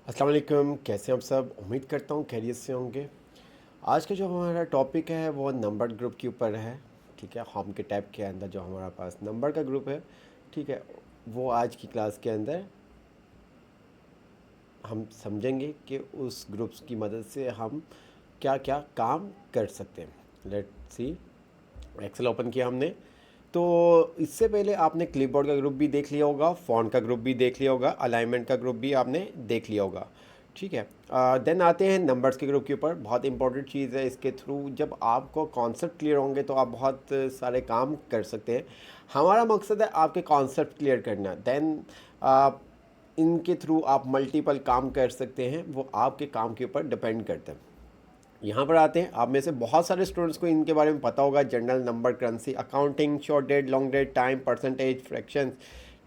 अस्सलाम वालेकुम, कैसे हैं आप सब। उम्मीद करता हूँ खैरियत से होंगे। आज का जो हमारा टॉपिक है वो नंबर ग्रुप के ऊपर है। ठीक है, होम के टैब के अंदर जो हमारा पास नंबर का ग्रुप है, ठीक है, वो आज की क्लास के अंदर हम समझेंगे कि उस ग्रुप्स की मदद से हम क्या क्या काम कर सकते हैं। Let's see. एक्सेल ओपन किया हमने, तो इससे पहले आपने क्लिपबोर्ड का ग्रुप भी देख लिया होगा, फ़ॉन्ट का ग्रुप भी देख लिया होगा, अलाइनमेंट का ग्रुप भी आपने देख लिया होगा। ठीक है, देन आते हैं नंबर्स के ग्रुप के ऊपर। बहुत इंपॉर्टेंट चीज़ है, इसके थ्रू जब आपको कॉन्सेप्ट क्लियर होंगे तो आप बहुत सारे काम कर सकते हैं। हमारा मकसद है आपके कॉन्सेप्ट क्लियर करना, देन इनके थ्रू आप मल्टीपल काम कर सकते हैं, वो आपके काम के ऊपर डिपेंड करते हैं। यहाँ पर आते हैं, आप में से बहुत सारे स्टूडेंट्स को इनके बारे में पता होगा। General, number, currency, accounting, short date, long date, time, percentage, fractions.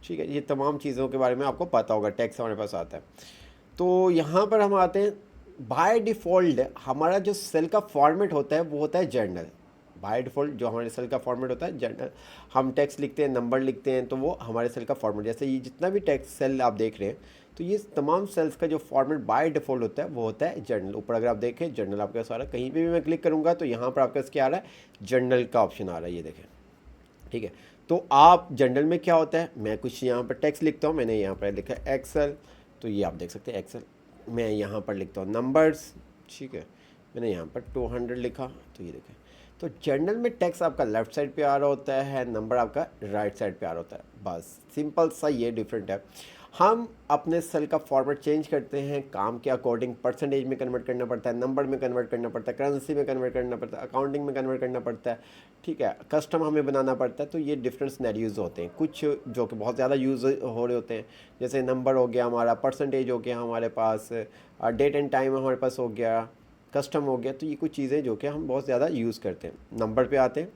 ठीक है, ये तमाम चीज़ों के बारे में आपको पता होगा। टैक्स हमारे पास आता है। तो यहाँ पर हम आते हैं, बाय डिफ़ॉल्ट हमारा जो सेल का फॉर्मेट होता है वो होता है जर्नल। बाय डिफ़ॉल्ट जो हमारे सेल का फॉर्मेट होता है जर्नल। हम टेक्स्ट लिखते हैं, नंबर लिखते हैं, तो वो हमारे सेल का फॉर्मेट। जैसे ये जितना भी टेक्स्ट सेल आप देख रहे हैं, तो ये तमाम सेल्स का जो फॉर्मेट बाय डिफ़ॉल्ट होता है वो होता है जर्नल। ऊपर अगर आप देखें जर्नल आपके पास आ रहा है, कहीं पे भी मैं क्लिक करूँगा तो यहाँ पर आपके पास क्या आ रहा है, जर्नल का ऑप्शन आ रहा है, ये देखें। ठीक है, तो आप जर्नल में क्या होता है, मैं कुछ यहाँ पर टेक्स्ट लिखता हूँ, मैंने यहाँ पर लिखा है एक्सेल, तो ये आप देख सकते हैं एक्सेल। मैं यहाँ पर लिखता हूँ नंबर्स, ठीक है, मैंने यहाँ पर 200 लिखा, तो ये देखें। तो जर्नल में टेक्स्ट आपका लेफ्ट साइड पे आ रहा होता है, नंबर आपका राइट साइड पे आ रहा होता है। बस सिंपल सा ये डिफरेंट है। हम अपने सेल का फॉर्मेट चेंज करते हैं काम के अकॉर्डिंग। परसेंटेज में कन्वर्ट करना पड़ता है, नंबर में कन्वर्ट करना पड़ता है, करेंसी में कन्वर्ट करना पड़ता है, अकाउंटिंग में कन्वर्ट करना पड़ता है। ठीक है, कस्टम हमें बनाना पड़ता है। तो ये डिफरेंट सिनेरियोज होते हैं, कुछ जो कि बहुत ज़्यादा यूज़ हो रहे होते हैं। जैसे नंबर हो गया हमारा, परसेंटेज हो गया हमारे पास, डेट एंड टाइम हमारे पास हो गया, कस्टम हो गया। तो ये कुछ चीज़ें जो कि हम बहुत ज़्यादा यूज़ करते हैं। नंबर पे आते हैं।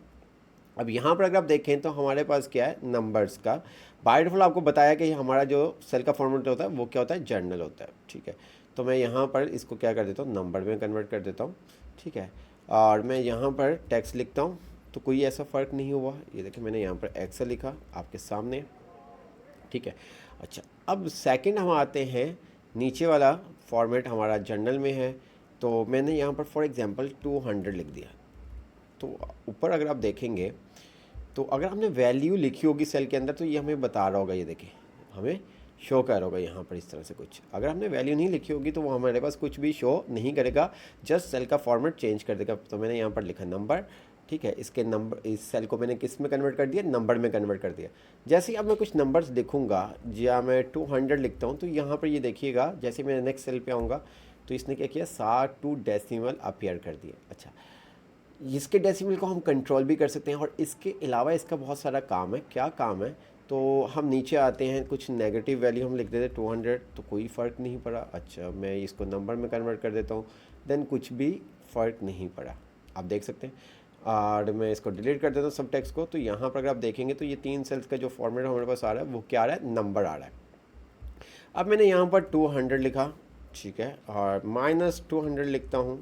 अब यहाँ पर अगर आप देखें तो हमारे पास क्या है, नंबर्स का बाय डिफ़ॉल्ट आपको बताया कि हमारा जो सेल का फॉर्मेट होता है वो क्या होता है, जर्नल होता है। ठीक है, तो मैं यहाँ पर इसको क्या कर देता हूँ, नंबर में कन्वर्ट कर देता हूँ। ठीक है, और मैं यहाँ पर टेक्स्ट लिखता हूँ, तो कोई ऐसा फ़र्क नहीं हुआ। ये देखिए, मैंने यहाँ पर एक्सेल लिखा आपके सामने। ठीक है, अच्छा, अब सेकंड हम आते हैं, नीचे वाला फॉर्मेट हमारा जर्नल में है, तो मैंने यहाँ पर फॉर एग्ज़ाम्पल 200 लिख दिया। तो ऊपर अगर आप देखेंगे, तो अगर हमने वैल्यू लिखी होगी सेल के अंदर तो ये हमें बता रहा होगा, ये देखिए हमें शो कर होगा यहाँ पर इस तरह से कुछ। अगर हमने वैल्यू नहीं लिखी होगी तो वो हमारे पास कुछ भी शो नहीं करेगा, जस्ट सेल का फॉर्मेट चेंज कर देगा। तो मैंने यहाँ पर लिखा नंबर। ठीक है, इसके नंबर, इस सेल को मैंने किस में कन्वर्ट कर दिया, नंबर में कन्वर्ट कर दिया। जैसे ही अब मैं कुछ नंबर्स लिखूँगा, या मैं 200 लिखता हूँ, तो यहाँ पर ये देखिएगा, जैसे मैं नेक्स्ट सेल पे आऊँगा तो इसने क्या किया, 62 डेसिमल अपीयर कर दिया। अच्छा, इसके डेसिमल को हम कंट्रोल भी कर सकते हैं, और इसके अलावा इसका बहुत सारा काम है। क्या काम है, तो हम नीचे आते हैं, कुछ नेगेटिव वैल्यू हम लिख देते हैं 200, तो कोई फ़र्क नहीं पड़ा। अच्छा, मैं इसको नंबर में कन्वर्ट कर देता हूँ, देन कुछ भी फ़र्क नहीं पड़ा, आप देख सकते हैं। और मैं इसको डिलीट कर देता हूँ सब टेक्स्ट को। तो यहाँ पर अगर आप देखेंगे तो ये 3 सेल्स का जो फॉर्मेट हमारे पास आ रहा है वो क्या आ रहा है, नंबर आ रहा है। अब मैंने यहाँ पर 200 लिखा, ठीक है, और -200 लिखता हूँ,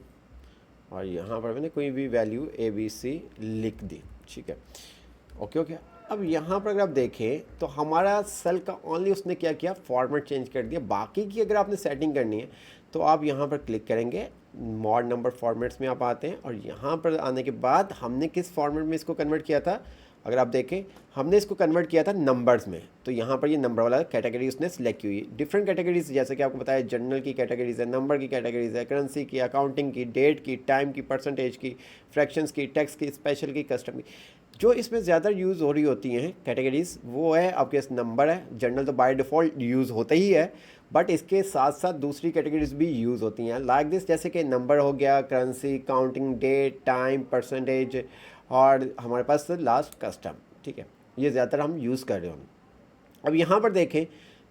और यहाँ पर मैंने कोई भी वैल्यू ABC लिख दी। ठीक है, ओके ओके। अब यहाँ पर अगर आप देखें तो हमारा सेल का ओनली उसने क्या किया, फॉर्मेट चेंज कर दिया। बाकी की अगर आपने सेटिंग करनी है तो आप यहाँ पर क्लिक करेंगे, मॉड नंबर फॉर्मेट्स में आप आते हैं, और यहाँ पर आने के बाद हमने किस फॉर्मेट में इसको कन्वर्ट किया था, अगर आप देखें हमने इसको कन्वर्ट किया था नंबर्स में। तो यहाँ पर ये नंबर वाला कैटेगरी उसने सेलेक्ट की हुई है। डिफरेंट कैटेगरीज, जैसे कि आपको बताया, जनरल की कैटेगरीज है, नंबर की कैटेगरीज है, करेंसी की, अकाउंटिंग की, डेट की, टाइम की, परसेंटेज की, फ्रैक्शंस की, टैक्स की, स्पेशल की, कस्टम की। जो इसमें ज़्यादा यूज़ हो रही होती हैं कैटेगरीज, वो है आपके पास नंबर है। जनरल तो बाय डिफ़ॉल्ट यूज़ होता ही है, बट इसके साथ साथ दूसरी कैटेगरीज भी यूज़ होती हैं लाइक दिस, जैसे कि नंबर हो गया, currency, counting, date, time, percentage, और हमारे पास लास्ट कस्टम। ठीक है, ये ज़्यादातर हम यूज़ कर रहे हैं। अब यहाँ पर देखें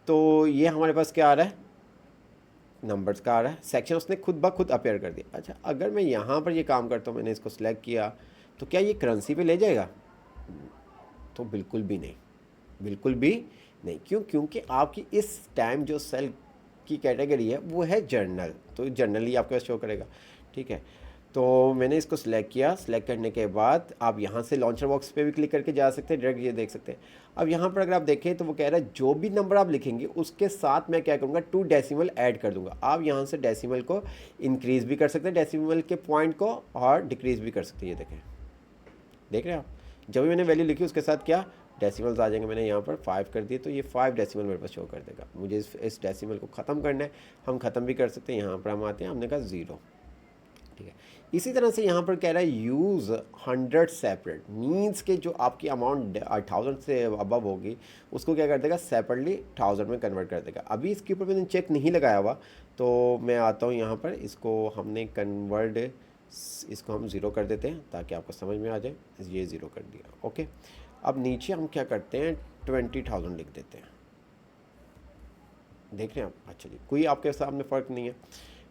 तो ये हमारे पास क्या आ रहा है, नंबर्स का आ रहा है। सेक्शन उसने खुद ब खुद अपेयर कर दिया। अच्छा, अगर मैं यहाँ पर ये काम करता हूँ, मैंने इसको सिलेक्ट किया, तो क्या ये करेंसी पे ले जाएगा, तो बिल्कुल भी नहीं, बिल्कुल भी नहीं। क्यों, क्योंकि आपकी इस टाइम जो सेल की कैटेगरी है वो है जर्नल, तो जर्नल ही आपके पास शो करेगा। ठीक है, तो मैंने इसको सिलेक्ट किया। सिलेक्ट करने के बाद आप यहाँ से लॉन्चर बॉक्स पे भी क्लिक करके जा सकते हैं, डायरेक्ट ये देख सकते हैं। अब यहाँ पर अगर आप देखें तो वो कह रहा है जो भी नंबर आप लिखेंगे उसके साथ मैं क्या करूँगा, 2 डेसिमल ऐड कर दूँगा। आप यहाँ से डेसिमल को इंक्रीज़ भी कर सकते हैं, डेसिमल के पॉइंट को, और डिक्रीज़ भी कर सकते हैं। ये देखें, देख रहे हैं आप, जब भी मैंने वैल्यू लिखी उसके साथ क्या डेसिमल्स आ जाएंगे। मैंने यहाँ पर 5 कर दिए तो ये 5 डेसिमल मेरे पास शो कर देगा। मुझे इस डेसिमल को ख़त्म करना है, हम ख़त्म भी कर सकते हैं। यहाँ पर हम आते हैं, हमने कहा 0, ठीक है। इसी तरह से यहाँ पर कह रहा है यूज़ 100 सेपरेट, मीन्स के जो आपकी अमाउंट 1000 से अबव होगी उसको क्या कर देगा, सेपरेटली 1000 में कन्वर्ट कर देगा। अभी इसके ऊपर मैंने चेक नहीं लगाया हुआ, तो मैं आता हूँ यहाँ पर, इसको हमने कन्वर्ट, इसको हम 0 कर देते हैं ताकि आपको समझ में आ जाए। ये 0 कर दिया, ओके। अब नीचे हम क्या करते हैं, 20,000 लिख देते हैं। देख रहे हैं आप, अच्छा जी, कोई आपके सामने फ़र्क नहीं है।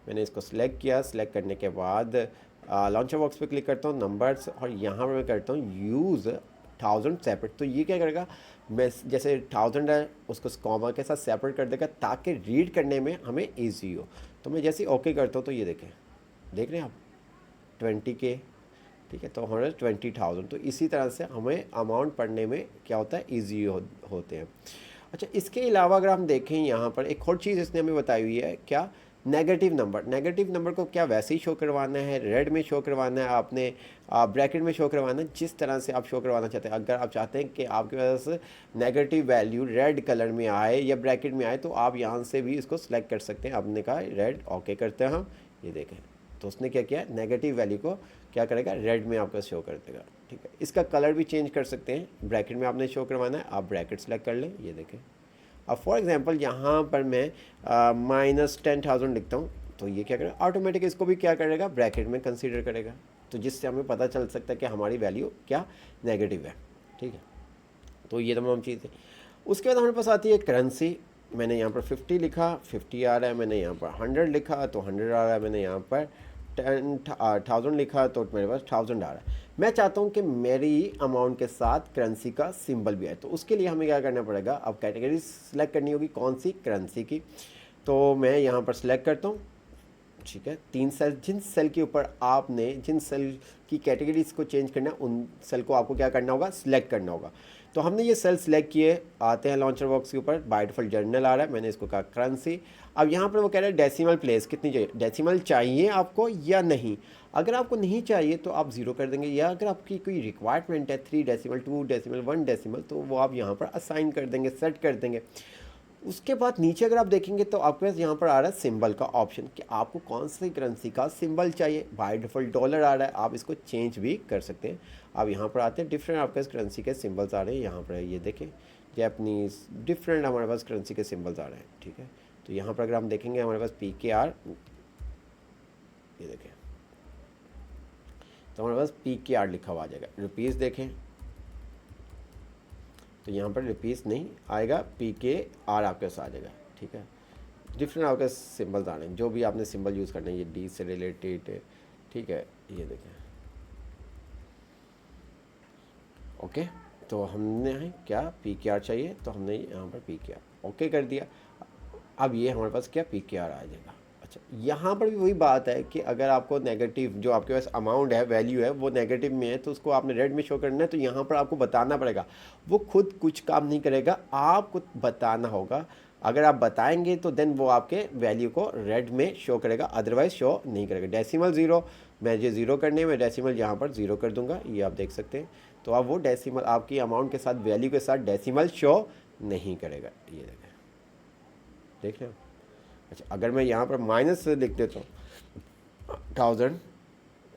मैंने इसको सिलेक्ट किया। सिलेक्ट करने के बाद लॉन्चर बॉक्स पे क्लिक करता हूँ, नंबर्स, और यहाँ पर मैं करता हूँ यूज़ 1000 सेपरेट। तो ये क्या करेगा, मैं जैसे 1000 है उसको कॉमा के साथ सेपरेट कर देगा ताकि रीड करने में हमें ईजी हो। तो मैं जैसे ओके करता हूँ तो ये देखें, देख रहे हैं आप, 20K, ठीक है। तो हमारे 20,000। तो इसी तरह से हमें अमाउंट पढ़ने में क्या होता है, ईजी होते हैं। अच्छा, इसके अलावा अगर हम देखें यहाँ पर एक और चीज़ इसने हमें बताई हुई है, क्या, नेगेटिव नंबर। नेगेटिव नंबर को क्या वैसे ही शो करवाना है, रेड में शो करवाना है, आपने ब्रैकेट में शो करवाना है, जिस तरह से आप शो करवाना चाहते हैं। अगर आप चाहते हैं कि आपके पास नेगेटिव वैल्यू रेड कलर में आए या ब्रैकेट में आए तो आप यहाँ से भी इसको सिलेक्ट कर सकते हैं। आपने कहा रेड, ओके करते हैं हम, ये देखें, तो उसने क्या किया, नेगेटिव वैल्यू को क्या करेगा, रेड में आपका शो कर देगा, ठीक है। इसका कलर भी चेंज कर सकते हैं। ब्रैकेट में आपने शो करवाना है, आप ब्रैकेट सेलेक्ट कर लें, ये देखें। अब फॉर एग्जांपल यहाँ पर मैं -10,000 लिखता हूँ, तो ये क्या करेगा, ऑटोमेटिक इसको भी क्या करेगा, ब्रैकेट में कंसीडर करेगा। तो जिससे हमें पता चल सकता है कि हमारी वैल्यू क्या नेगेटिव है, ठीक है। तो ये तमाम चीज़ें। उसके बाद हमारे पास आती है करेंसी। मैंने यहाँ पर 50 लिखा, 50 आ रहा है। मैंने यहाँ पर 100 लिखा तो 100 आ रहा है। मैंने यहाँ पर 10,000 लिखा तो मेरे पास 1000 आ रहा है। मैं चाहता हूँ कि मेरी अमाउंट के साथ करेंसी का सिंबल भी आए, तो उसके लिए हमें क्या करना पड़ेगा, अब कैटेगरी सिलेक्ट करनी होगी, कौन सी, करेंसी की। तो मैं यहाँ पर सिलेक्ट करता हूँ, ठीक है। 3 सेल, जिन सेल के ऊपर आपने, जिन सेल की कैटेगरीज को चेंज करना है उन सेल को आपको क्या करना होगा, सिलेक्ट करना होगा। तो हमने ये सेल सिलेक्ट किए, आते हैं लॉन्चर बॉक्स के ऊपर, बाय डिफॉल्ट जर्नल आ रहा है, मैंने इसको कहा करेंसी। अब यहाँ पर वो कह रहा है डेसिमल प्लेस कितनी चाहिए, डेसिमल चाहिए आपको या नहीं। अगर आपको नहीं चाहिए तो आप 0 कर देंगे, या अगर आपकी कोई रिक्वायरमेंट है 3 डेसिमल, 2 डेसिमल, 1 डेसिमल, तो वो आप यहाँ पर असाइन कर देंगे, सेट कर देंगे। उसके बाद नीचे अगर आप देखेंगे तो आपके पास यहाँ पर आ रहा है सिंबल का ऑप्शन कि आपको कौन सी करेंसी का सिंबल चाहिए। बाय डिफ़ॉल्ट डॉलर आ रहा है, आप इसको चेंज भी कर सकते हैं। आप यहाँ पर आते हैं, डिफरेंट आपके पास करेंसी के सिंबल्स आ रहे हैं। यहाँ पर ये देखें, जैपनीज़, डिफरेंट हमारे पास करेंसी के सिंबल्स आ रहे हैं, ठीक है। तो यहाँ पर अगर हम देखेंगे हमारे पास PKR, ये देखें, तो हमारे पास PKR लिखा हुआ आ जाएगा। रुपीज़ देखें तो यहाँ पर रुपीज़ नहीं आएगा, PKR आपके पास आ जाएगा, ठीक है। डिफरेंट आपके सिंबल्स आ रहे हैं, जो भी आपने सिंबल यूज़ करना है, ये D से रिलेटेड, ठीक है। ये देखें, ओके। तो हमने है क्या, PKR चाहिए, तो हमने यहाँ पर PKR ओके कर दिया। अब ये हमारे पास क्या, PKR आ जाएगा। अच्छा, यहाँ पर भी वही बात है कि अगर आपको नेगेटिव, जो आपके पास अमाउंट है, वैल्यू है, वो नेगेटिव में है तो उसको आपने रेड में शो करना है, तो यहाँ पर आपको बताना पड़ेगा। वो खुद कुछ काम नहीं करेगा, आपको बताना होगा। अगर आप बताएंगे तो देन वो आपके वैल्यू को रेड में शो करेगा, अदरवाइज शो नहीं करेगा। डेसिमल 0, मैं ये 0 करने में डेसिमल यहाँ पर 0 कर दूंगा, ये आप देख सकते हैं। तो अब वो डेसिमल आपकी अमाउंट के साथ, वैल्यू के साथ डेसिमल शो नहीं करेगा, ये देखें, देख रहे हो। अच्छा, अगर मैं यहाँ पर माइनस लिख देता हूँ 1000,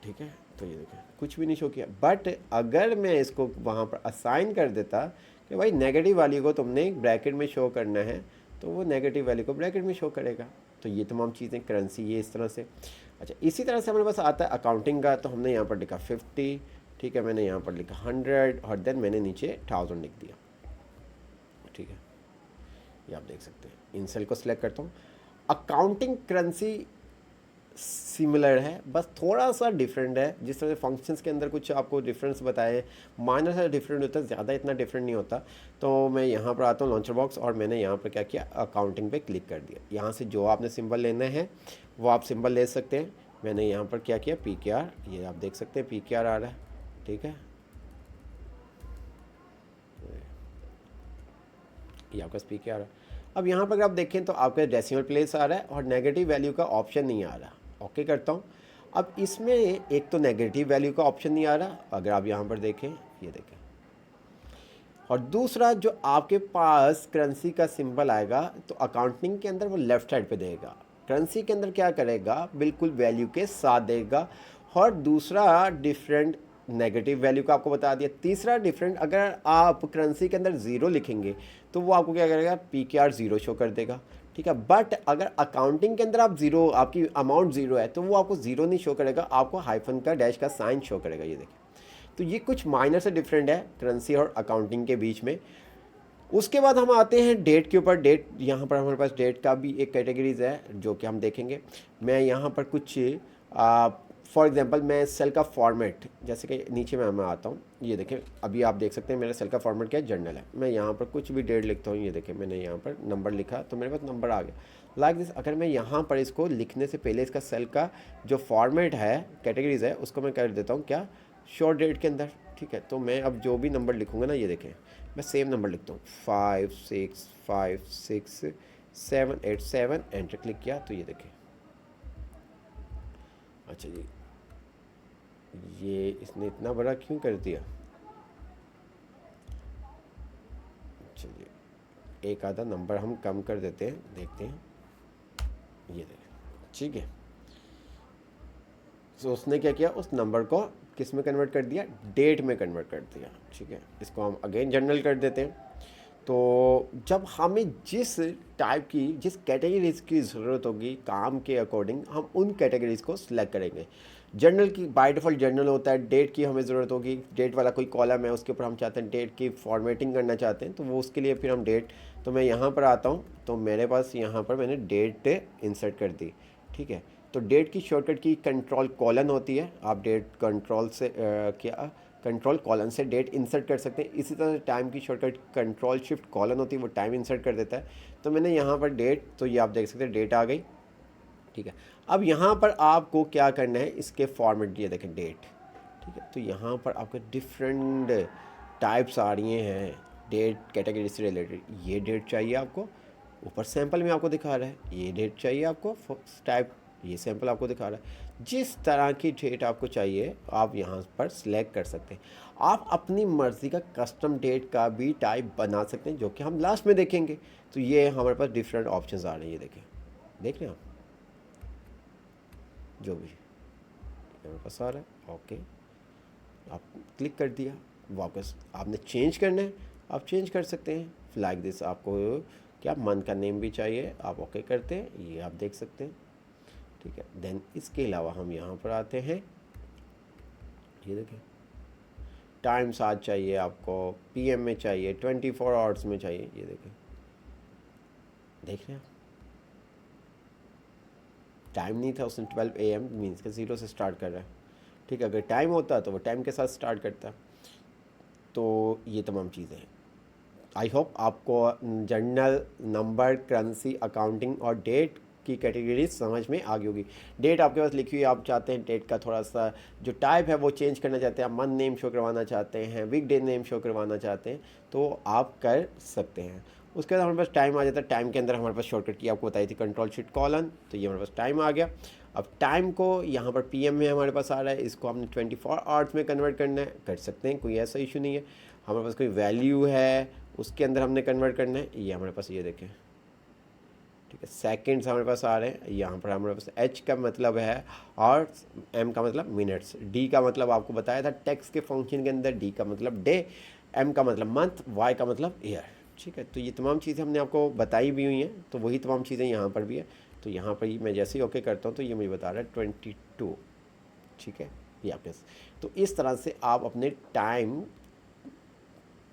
ठीक है, तो ये देखें कुछ भी नहीं शो किया। बट अगर मैं इसको वहाँ पर असाइन कर देता कि भाई नेगेटिव वैल्यू को तुमने ब्रैकेट में शो करना है, तो वो नेगेटिव वैल्यू को ब्रैकेट में शो करेगा। तो ये तमाम चीज़ें करेंसी, ये इस तरह से। अच्छा, इसी तरह से हमारे पास आता है अकाउंटिंग का। तो हमने यहाँ पर लिखा 50, ठीक है, मैंने यहाँ पर लिखा 100 और देन मैंने नीचे 1000 लिख दिया, ठीक है। ये आप देख सकते हैं। इन सेल को सिलेक्ट करता हूँ। अकाउंटिंग करेंसी सिमिलर है, बस थोड़ा सा डिफरेंट है। जिस तरह से फंक्शंस के अंदर कुछ आपको डिफरेंस बताए, माइनर सा डिफरेंट होता है, ज़्यादा इतना डिफरेंट नहीं होता। तो मैं यहाँ पर आता हूँ लॉन्चर बॉक्स, और मैंने यहाँ पर क्या किया, अकाउंटिंग पे क्लिक कर दिया। यहाँ से जो आपने सिंबल लेना है वो आप सिंबल ले सकते हैं। मैंने यहाँ पर क्या किया, PKR, ये आप देख सकते हैं PKR आ रहा है, ठीक है, ये आपका PKR आ रहा है। अब यहाँ पर अगर आप देखें तो आपका डेसिमल प्लेस आ रहा है और नेगेटिव वैल्यू का ऑप्शन नहीं आ रहा। ओके करता हूँ। अब इसमें एक तो नेगेटिव वैल्यू का ऑप्शन नहीं आ रहा, अगर आप यहाँ पर देखें, ये देखें, और दूसरा जो आपके पास करेंसी का सिंबल आएगा तो अकाउंटिंग के अंदर वो लेफ्ट साइड पे देगा, करेंसी के अंदर क्या करेगा, बिल्कुल वैल्यू के साथ देगा। और दूसरा डिफरेंट नेगेटिव वैल्यू का आपको बता दिया। तीसरा डिफरेंट, अगर आप करेंसी के अंदर ज़ीरो लिखेंगे तो वो आपको क्या करेगा, PKR ज़ीरो शो कर देगा, ठीक है। बट अगर अकाउंटिंग के अंदर आप ज़ीरो, आपकी अमाउंट ज़ीरो है तो वो आपको ज़ीरो नहीं शो करेगा, आपको हाइफन का डैश का साइन शो करेगा, ये देखिए। तो ये कुछ माइनर से डिफरेंट है करेंसी और अकाउंटिंग के बीच में। उसके बाद हम आते हैं डेट के ऊपर। डेट, यहाँ पर हमारे पास डेट का भी एक कैटेगरीज है जो कि हम देखेंगे। मैं यहाँ पर कुछ फॉर एग्जांपल मैं सेल का फॉर्मेट, जैसे कि नीचे मैं आता हूँ, ये देखें, अभी आप देख सकते हैं मेरा सेल का फॉर्मेट क्या है, जर्नल है। मैं यहाँ पर कुछ भी डेट लिखता हूँ, ये देखें मैंने यहाँ पर नंबर लिखा तो मेरे पास नंबर आ गया, लाइक दिस। अगर मैं यहाँ पर इसको लिखने से पहले इसका सेल का जो फॉर्मेट है, कैटेगरीज है, उसको मैं कर देता हूँ क्या, शॉर्ट डेट के अंदर, ठीक है। तो मैं अब जो भी नंबर लिखूँगा ना, ये देखें मैं सेम नंबर लिखता हूँ, 56566787, एंटर क्लिक किया तो ये देखें, अच्छा जी, ये इसने इतना बड़ा क्यों कर दिया, चलिए एक आधा नंबर हम कम कर देते हैं, देखते हैं, ये देखें, ठीक है। तो उसने क्या किया, उस नंबर को किस में कन्वर्ट कर दिया, डेट में कन्वर्ट कर दिया, ठीक है। इसको हम अगेन जनरल कर देते हैं। तो जब हमें जिस टाइप की, जिस कैटेगरीज की ज़रूरत होगी काम के अकॉर्डिंग, हम उन कैटेगरीज को सिलेक्ट करेंगे। जर्नल की बाय डिफ़ॉल्ट जर्नल होता है, डेट की हमें ज़रूरत होगी, डेट वाला कोई कॉलम है उसके ऊपर हम चाहते हैं डेट की फॉर्मेटिंग करना चाहते हैं, तो वो उसके लिए फिर हम डेट, तो मैं यहाँ पर आता हूँ तो मेरे पास यहाँ पर मैंने डेट इंसर्ट कर दी, ठीक है। तो डेट की शॉर्टकट की कंट्रोल कॉलन होती है, आप डेट कंट्रोल से क्या कंट्रोल कॉलन से डेट इंसर्ट कर सकते हैं। इसी तरह टाइम की शॉर्टकट कंट्रोल शिफ्ट कॉलन होती है, वो टाइम इंसर्ट कर देता है। तो मैंने यहाँ पर डेट, तो ये आप देख सकते हैं डेट आ गई, ठीक है। अब यहाँ पर आपको क्या करना है, इसके फॉर्मेट, ये देखें डेट, ठीक है। तो यहाँ पर आपके डिफरेंट टाइप्स आ रही हैं डेट कैटेगरी से रिलेटेड। ये डेट चाहिए आपको, ऊपर सैंपल में आपको दिखा रहा है, ये डेट चाहिए आपको टाइप, ये सैंपल आपको दिखा रहा है। जिस तरह की डेट आपको चाहिए आप यहाँ पर सिलेक्ट कर सकते हैं। आप अपनी मर्ज़ी का कस्टम डेट का भी टाइप बना सकते हैं, जो कि हम लास्ट में देखेंगे। तो ये हमारे पास डिफरेंट ऑप्शंस आ रहे हैं, ये देखें, देख रहे हैं आप, जो भी हमारे पास आ रहा है। ओके, आप क्लिक कर दिया, वापस आपने चेंज करना है, आप चेंज कर सकते हैं लाइक दिस। आपको क्या मंथ का नेम भी चाहिए, आप ओके करते हैं, ये आप देख सकते हैं, ठीक है। देन इसके अलावा हम यहाँ पर आते हैं, ये देखें टाइम्स आज चाहिए आपको, PM में चाहिए, 24 आवर्स में चाहिए, ये देखें, देख रहे हैं आप, टाइम नहीं था उसने, 12 AM मीन्स के 0 से स्टार्ट कर रहा है, ठीक है। अगर टाइम होता तो वो टाइम के साथ स्टार्ट करता। तो ये तमाम चीज़ें हैं। आई होप आपको जर्नल, नंबर, करेंसी, अकाउंटिंग और डेट की कैटेगरीज समझ में आ गई होगी। डेट आपके पास लिखी हुई, आप चाहते हैं डेट का थोड़ा सा जो टाइप है वो चेंज करना चाहते हैं, आप मंथ नेम शो करवाना चाहते हैं, वीक डे नेम शो करवाना चाहते हैं, तो आप कर सकते हैं। उसके बाद हमारे पास टाइम आ जाता है। टाइम के अंदर हमारे पास शॉर्टकट की आपको बताई थी कंट्रोल शिफ्ट कॉलन, तो ये हमारे पास टाइम आ गया। अब टाइम को यहाँ पर PM में हमारे पास आ रहा है, इसको हमने 24 आवर्स में कन्वर्ट करना है, कर सकते हैं, कोई ऐसा इशू नहीं है। हमारे पास कोई वैल्यू है उसके अंदर हमने कन्वर्ट करना है, ये हमारे पास, ये देखें, ठीक है। सेकंड्स हमारे पास आ रहे हैं, यहाँ पर हमारे पास H का मतलब है और M का मतलब मिनट्स, D का मतलब आपको बताया था टेक्स्ट के फंक्शन के अंदर, D का मतलब डे, M का मतलब मंथ, Y का मतलब ईयर, ठीक है। तो ये तमाम चीज़ें हमने आपको बताई भी हुई हैं, तो वही तमाम चीज़ें यहाँ पर भी है। तो यहाँ पर मैं जैसे ही ओके करता हूँ तो ये मुझे बता रहा है 22, ठीक है, ये आपके। तो इस तरह से आप अपने टाइम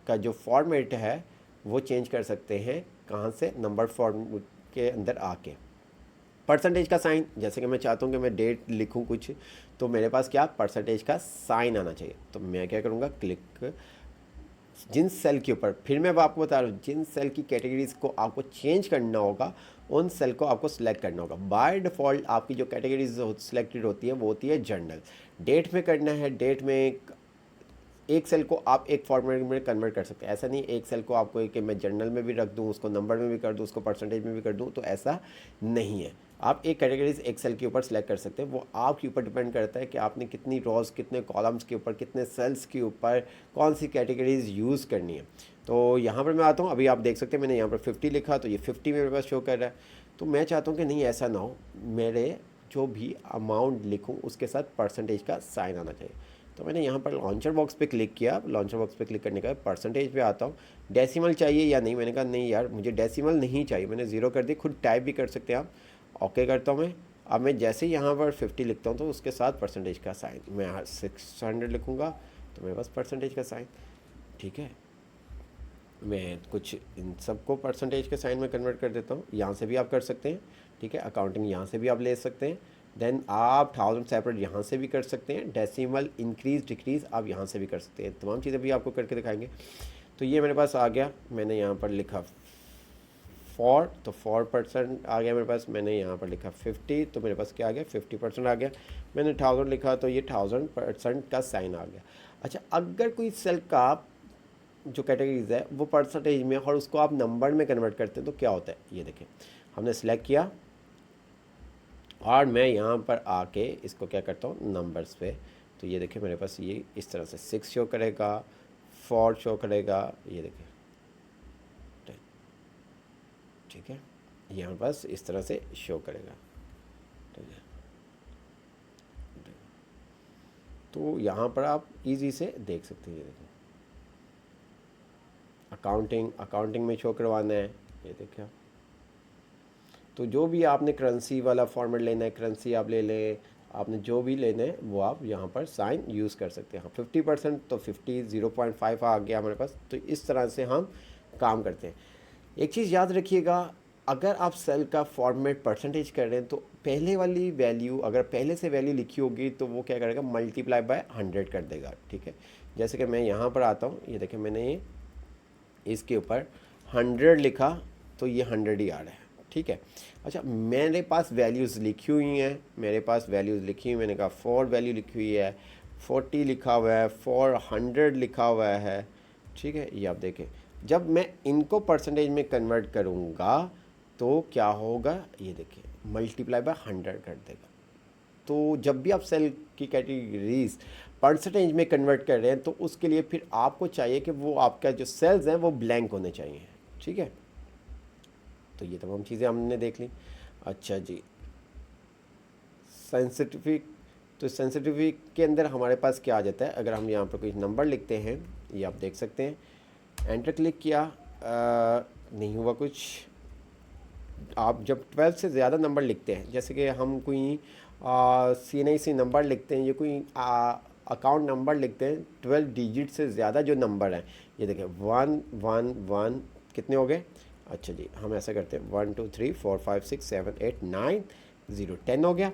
का जो फॉर्मेट है वो चेंज कर सकते हैं, कहाँ से, नंबर फॉर्म के अंदर आके। परसेंटेज का साइन, जैसे कि मैं चाहता हूँ कि मैं डेट लिखूँ कुछ, तो मेरे पास क्या परसेंटेज का साइन आना चाहिए। तो मैं क्या करूँगा, क्लिक जिन सेल के ऊपर, फिर मैं आपको बता रहा हूँ जिन सेल की कैटेगरीज को आपको चेंज करना होगा उन सेल को आपको सिलेक्ट करना होगा। बाय डिफ़ॉल्ट आपकी जो कैटेगरीज सिलेक्टेड होती है वो होती है जनरल। डेट में करना है, डेट में एक सेल को आप एक फॉर्मेट में कन्वर्ट कर सकते हैं। ऐसा नहीं एक सेल को आपको कि मैं जनरल में भी रख दूं, उसको नंबर में भी कर दूं, उसको परसेंटेज में भी कर दूं, तो ऐसा नहीं है। आप एक कैटेगरीज एक सेल के ऊपर सेलेक्ट कर सकते हैं। वो आपके ऊपर डिपेंड करता है कि आपने कितनी रोज़, कितने कॉलम्स के ऊपर, कितने सेल्स के ऊपर कौन सी कैटेगरीज यूज़ करनी है। तो यहाँ पर मैं आता हूँ, अभी आप देख सकते हैं मैंने यहाँ पर 50 लिखा, तो ये 50 मेरे पास शो कर रहा है। तो मैं चाहता हूँ कि नहीं ऐसा ना हो, मेरे जो भी अमाउंट लिखूँ उसके साथ परसेंटेज का साइन आना चाहिए। तो मैंने यहाँ पर लॉन्चर बॉक्स पे क्लिक किया। लॉन्चर बॉक्स पे क्लिक करने के बाद परसेंटेज पे आता हूँ, डेसिमल चाहिए या नहीं। मैंने कहा नहीं यार मुझे डेसिमल नहीं चाहिए, मैंने ज़ीरो कर दी। खुद टाइप भी कर सकते हैं आप। ओके करता हूँ मैं। अब मैं जैसे ही यहाँ पर 50 लिखता हूँ तो उसके साथ परसेंटेज का साइन, मैं 600 लिखूँगा तो मेरे पास परसेंटेज का साइन। ठीक है, मैं कुछ इन सबको परसेंटेज के साइन में कन्वर्ट कर देता हूँ। यहाँ से भी आप कर सकते हैं। ठीक है, अकाउंटिंग यहाँ से भी आप ले सकते हैं। देन आप 1000 सेपरेट यहाँ से भी कर सकते हैं। डेसिमल इंक्रीज डिक्रीज आप यहाँ से भी कर सकते हैं। तमाम चीज़ें भी आपको करके दिखाएंगे। तो ये मेरे पास आ गया, मैंने यहाँ पर लिखा 4, तो 4% आ गया मेरे पास। मैंने यहाँ पर लिखा 50, तो मेरे पास क्या आ गया 50% आ गया। मैंने 1000 लिखा तो ये 1000% का साइन आ गया। अच्छा, अगर कोई सेल का जो कैटेगरीज है वो परसेंटेज में और उसको आप नंबर में कन्वर्ट करते हैं तो क्या होता है, ये देखें। हमने सेलेक्ट किया और मैं यहाँ पर आके इसको क्या करता हूँ नंबर्स पे, तो ये देखिए मेरे पास ये इस तरह से 6 शो करेगा, 4 शो करेगा, ये देखिए 10। ठीक है, यहाँ पास इस तरह से शो करेगा। ठीक है, तो यहाँ पर आप इजी से देख सकते हैं। ये देखिए अकाउंटिंग में शो करवाना है, ये देखिए। तो जो भी आपने करेंसी वाला फॉर्मेट लेना है, करेंसी आप ले लें, आपने जो भी लेना है वो आप यहाँ पर साइन यूज़ कर सकते हैं। हाँ 50% तो 50 0.5 आ गया हमारे पास। तो इस तरह से हम काम करते हैं। एक चीज़ याद रखिएगा, अगर आप सेल का फॉर्मेट परसेंटेज कर रहे हैं तो पहले वाली वैल्यू अगर पहले से वैल्यू लिखी होगी तो वो क्या करेगा मल्टीप्लाई बाय 100 कर देगा। ठीक है, जैसे कि मैं यहाँ पर आता हूँ, ये देखें मैंने ये इसके ऊपर 100 लिखा तो ये 100 ही आ रहा है। ठीक है, अच्छा मेरे पास वैल्यूज़ लिखी हुई हैं, मैंने कहा 4 वैल्यू लिखी हुई है, 40 लिखा हुआ है, 400 लिखा हुआ है। ठीक है, ये आप देखें जब मैं इनको परसेंटेज में कन्वर्ट करूँगा तो क्या होगा, ये देखिए मल्टीप्लाई बाय 100 कर देगा। तो जब भी आप सेल की कैटेगरीज परसेंटेज में कन्वर्ट कर रहे हैं तो उसके लिए फिर आपको चाहिए कि वो आपका जो सेल्स हैं वो ब्लैंक होने चाहिए। ठीक है, तो ये तमाम चीज़ें हमने देख ली। अच्छा जी, सेंसिटिविक, तो सेंसिटिविक के अंदर हमारे पास क्या आ जाता है, अगर हम यहाँ पर कोई नंबर लिखते हैं, ये आप देख सकते हैं, एंटर क्लिक किया, नहीं हुआ कुछ। आप जब 12 से ज़्यादा नंबर लिखते हैं, जैसे कि हम कोई CNIC नंबर लिखते हैं, ये कोई अकाउंट नंबर लिखते हैं, 12 डिजिट से ज़्यादा जो नंबर हैं, ये देखें 1 1 1 कितने हो गए। अच्छा जी, हम ऐसा करते हैं 1 2 3 4 5 6 7 8 9 0 10 हो गया।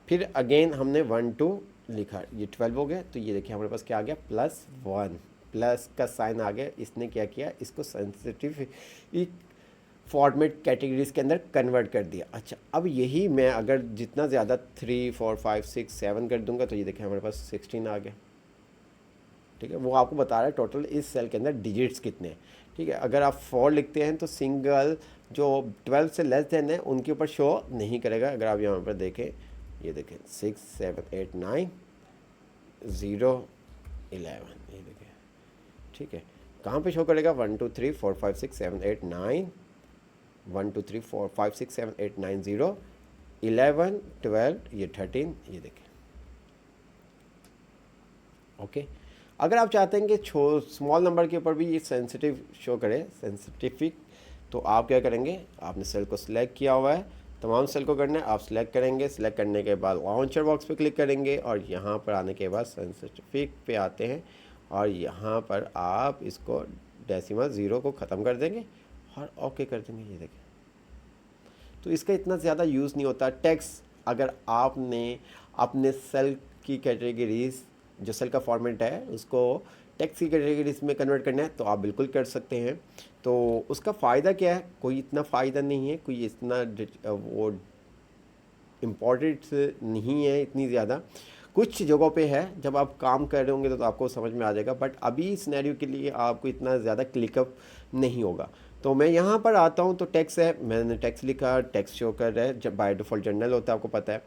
फिर अगेन हमने 1 2 लिखा, ये 12 हो गया। तो ये देखिए हमारे पास क्या आ गया +1, प्लस का साइन आ गया। इसने क्या किया, इसको सेंसिटिव फॉर्मेट कैटेगरीज के अंदर कन्वर्ट कर दिया। अच्छा, अब यही मैं अगर जितना ज़्यादा 3 4 5 6 7 कर दूंगा तो ये देखिए हमारे पास 16 आ गया। ठीक है, वो आपको बता रहा है टोटल इस सेल के अंदर डिजिट्स कितने हैं। ठीक है, अगर आप 4 लिखते हैं तो सिंगल जो 12 से लेस देन है उनके ऊपर शो नहीं करेगा। अगर आप यहाँ पर देखें, ये देखें 6 7 8 9 0 11, ये देखें। ठीक है, कहाँ पे शो करेगा 1 2 3 4 5 6 7 8 9 1 2 3 4 5 6 7 8 9 0 11 12, ये 13, ये देखें। ओके, अगर आप चाहते हैं कि स्मॉल नंबर के ऊपर भी ये सेंसिटिव शो करे, सेंसिटिफिक, तो आप क्या करेंगे, आपने सेल को सिलेक्ट किया हुआ है, तमाम सेल को करना है, आप सिलेक्ट करेंगे। सिलेक्ट करने के बाद लॉन्चर बॉक्स पे क्लिक करेंगे और यहाँ पर आने के बाद सेंसिटिफिक पे आते हैं और यहाँ पर आप इसको डेसिमल 0 को ख़त्म कर देंगे और ओके कर देंगे। ये देखें, तो इसका इतना ज़्यादा यूज़ नहीं होता। टेक्स्ट अगर आपने अपने सेल की कैटेगरीज जो सेल का फॉर्मेट है उसको टेक्स्ट की कैटेगरीज में कन्वर्ट करना है तो आप बिल्कुल कर सकते हैं। तो उसका फ़ायदा क्या है, कोई इतना फ़ायदा नहीं है, कोई इतना वो इम्पॉर्टेंट नहीं है इतनी ज़्यादा। कुछ जगहों पे है, जब आप काम कर रहे होंगे तो आपको समझ में आ जाएगा, बट अभी सिनेरियो के लिए आपको इतना ज़्यादा क्लिकअप नहीं होगा। तो मैं यहाँ पर आता हूँ तो टेक्स्ट है, मैंने टेक्स्ट लिखा, टेक्स्ट शो कर रहा है, जब बाय डिफ़ॉल्ट जनरल होता है आपको पता है।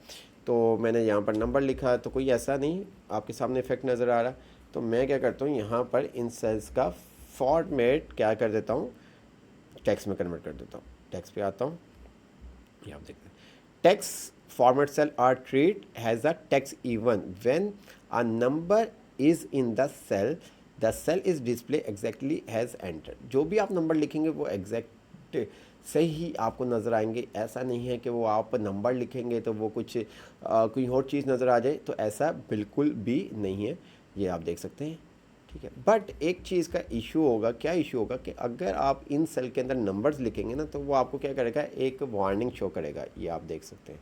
तो मैंने यहाँ पर नंबर लिखा, तो कोई ऐसा नहीं आपके सामने इफेक्ट नज़र आ रहा। तो मैं क्या करता हूँ, यहाँ पर इन सेल्स का फॉर्मेट क्या कर देता हूँ, टेक्स्ट में कन्वर्ट कर देता हूँ। टेक्स्ट पे आता हूँ, ये आप देखते हैं, text format cell are treated as a text even when a number is in the cell is display exactly as entered। जो भी आप नंबर लिखेंगे वो एग्जैक्ट सही ही आपको नज़र आएंगे। ऐसा नहीं है कि वो आप नंबर लिखेंगे तो वो कुछ कोई और चीज़ नज़र आ जाए, तो ऐसा बिल्कुल भी नहीं है, ये आप देख सकते हैं। ठीक है, बट एक चीज़ का इशू होगा, क्या इशू होगा कि अगर आप इन सेल के अंदर नंबर्स लिखेंगे ना, तो वो आपको क्या करेगा, एक वार्निंग शो करेगा। ये आप देख सकते हैं,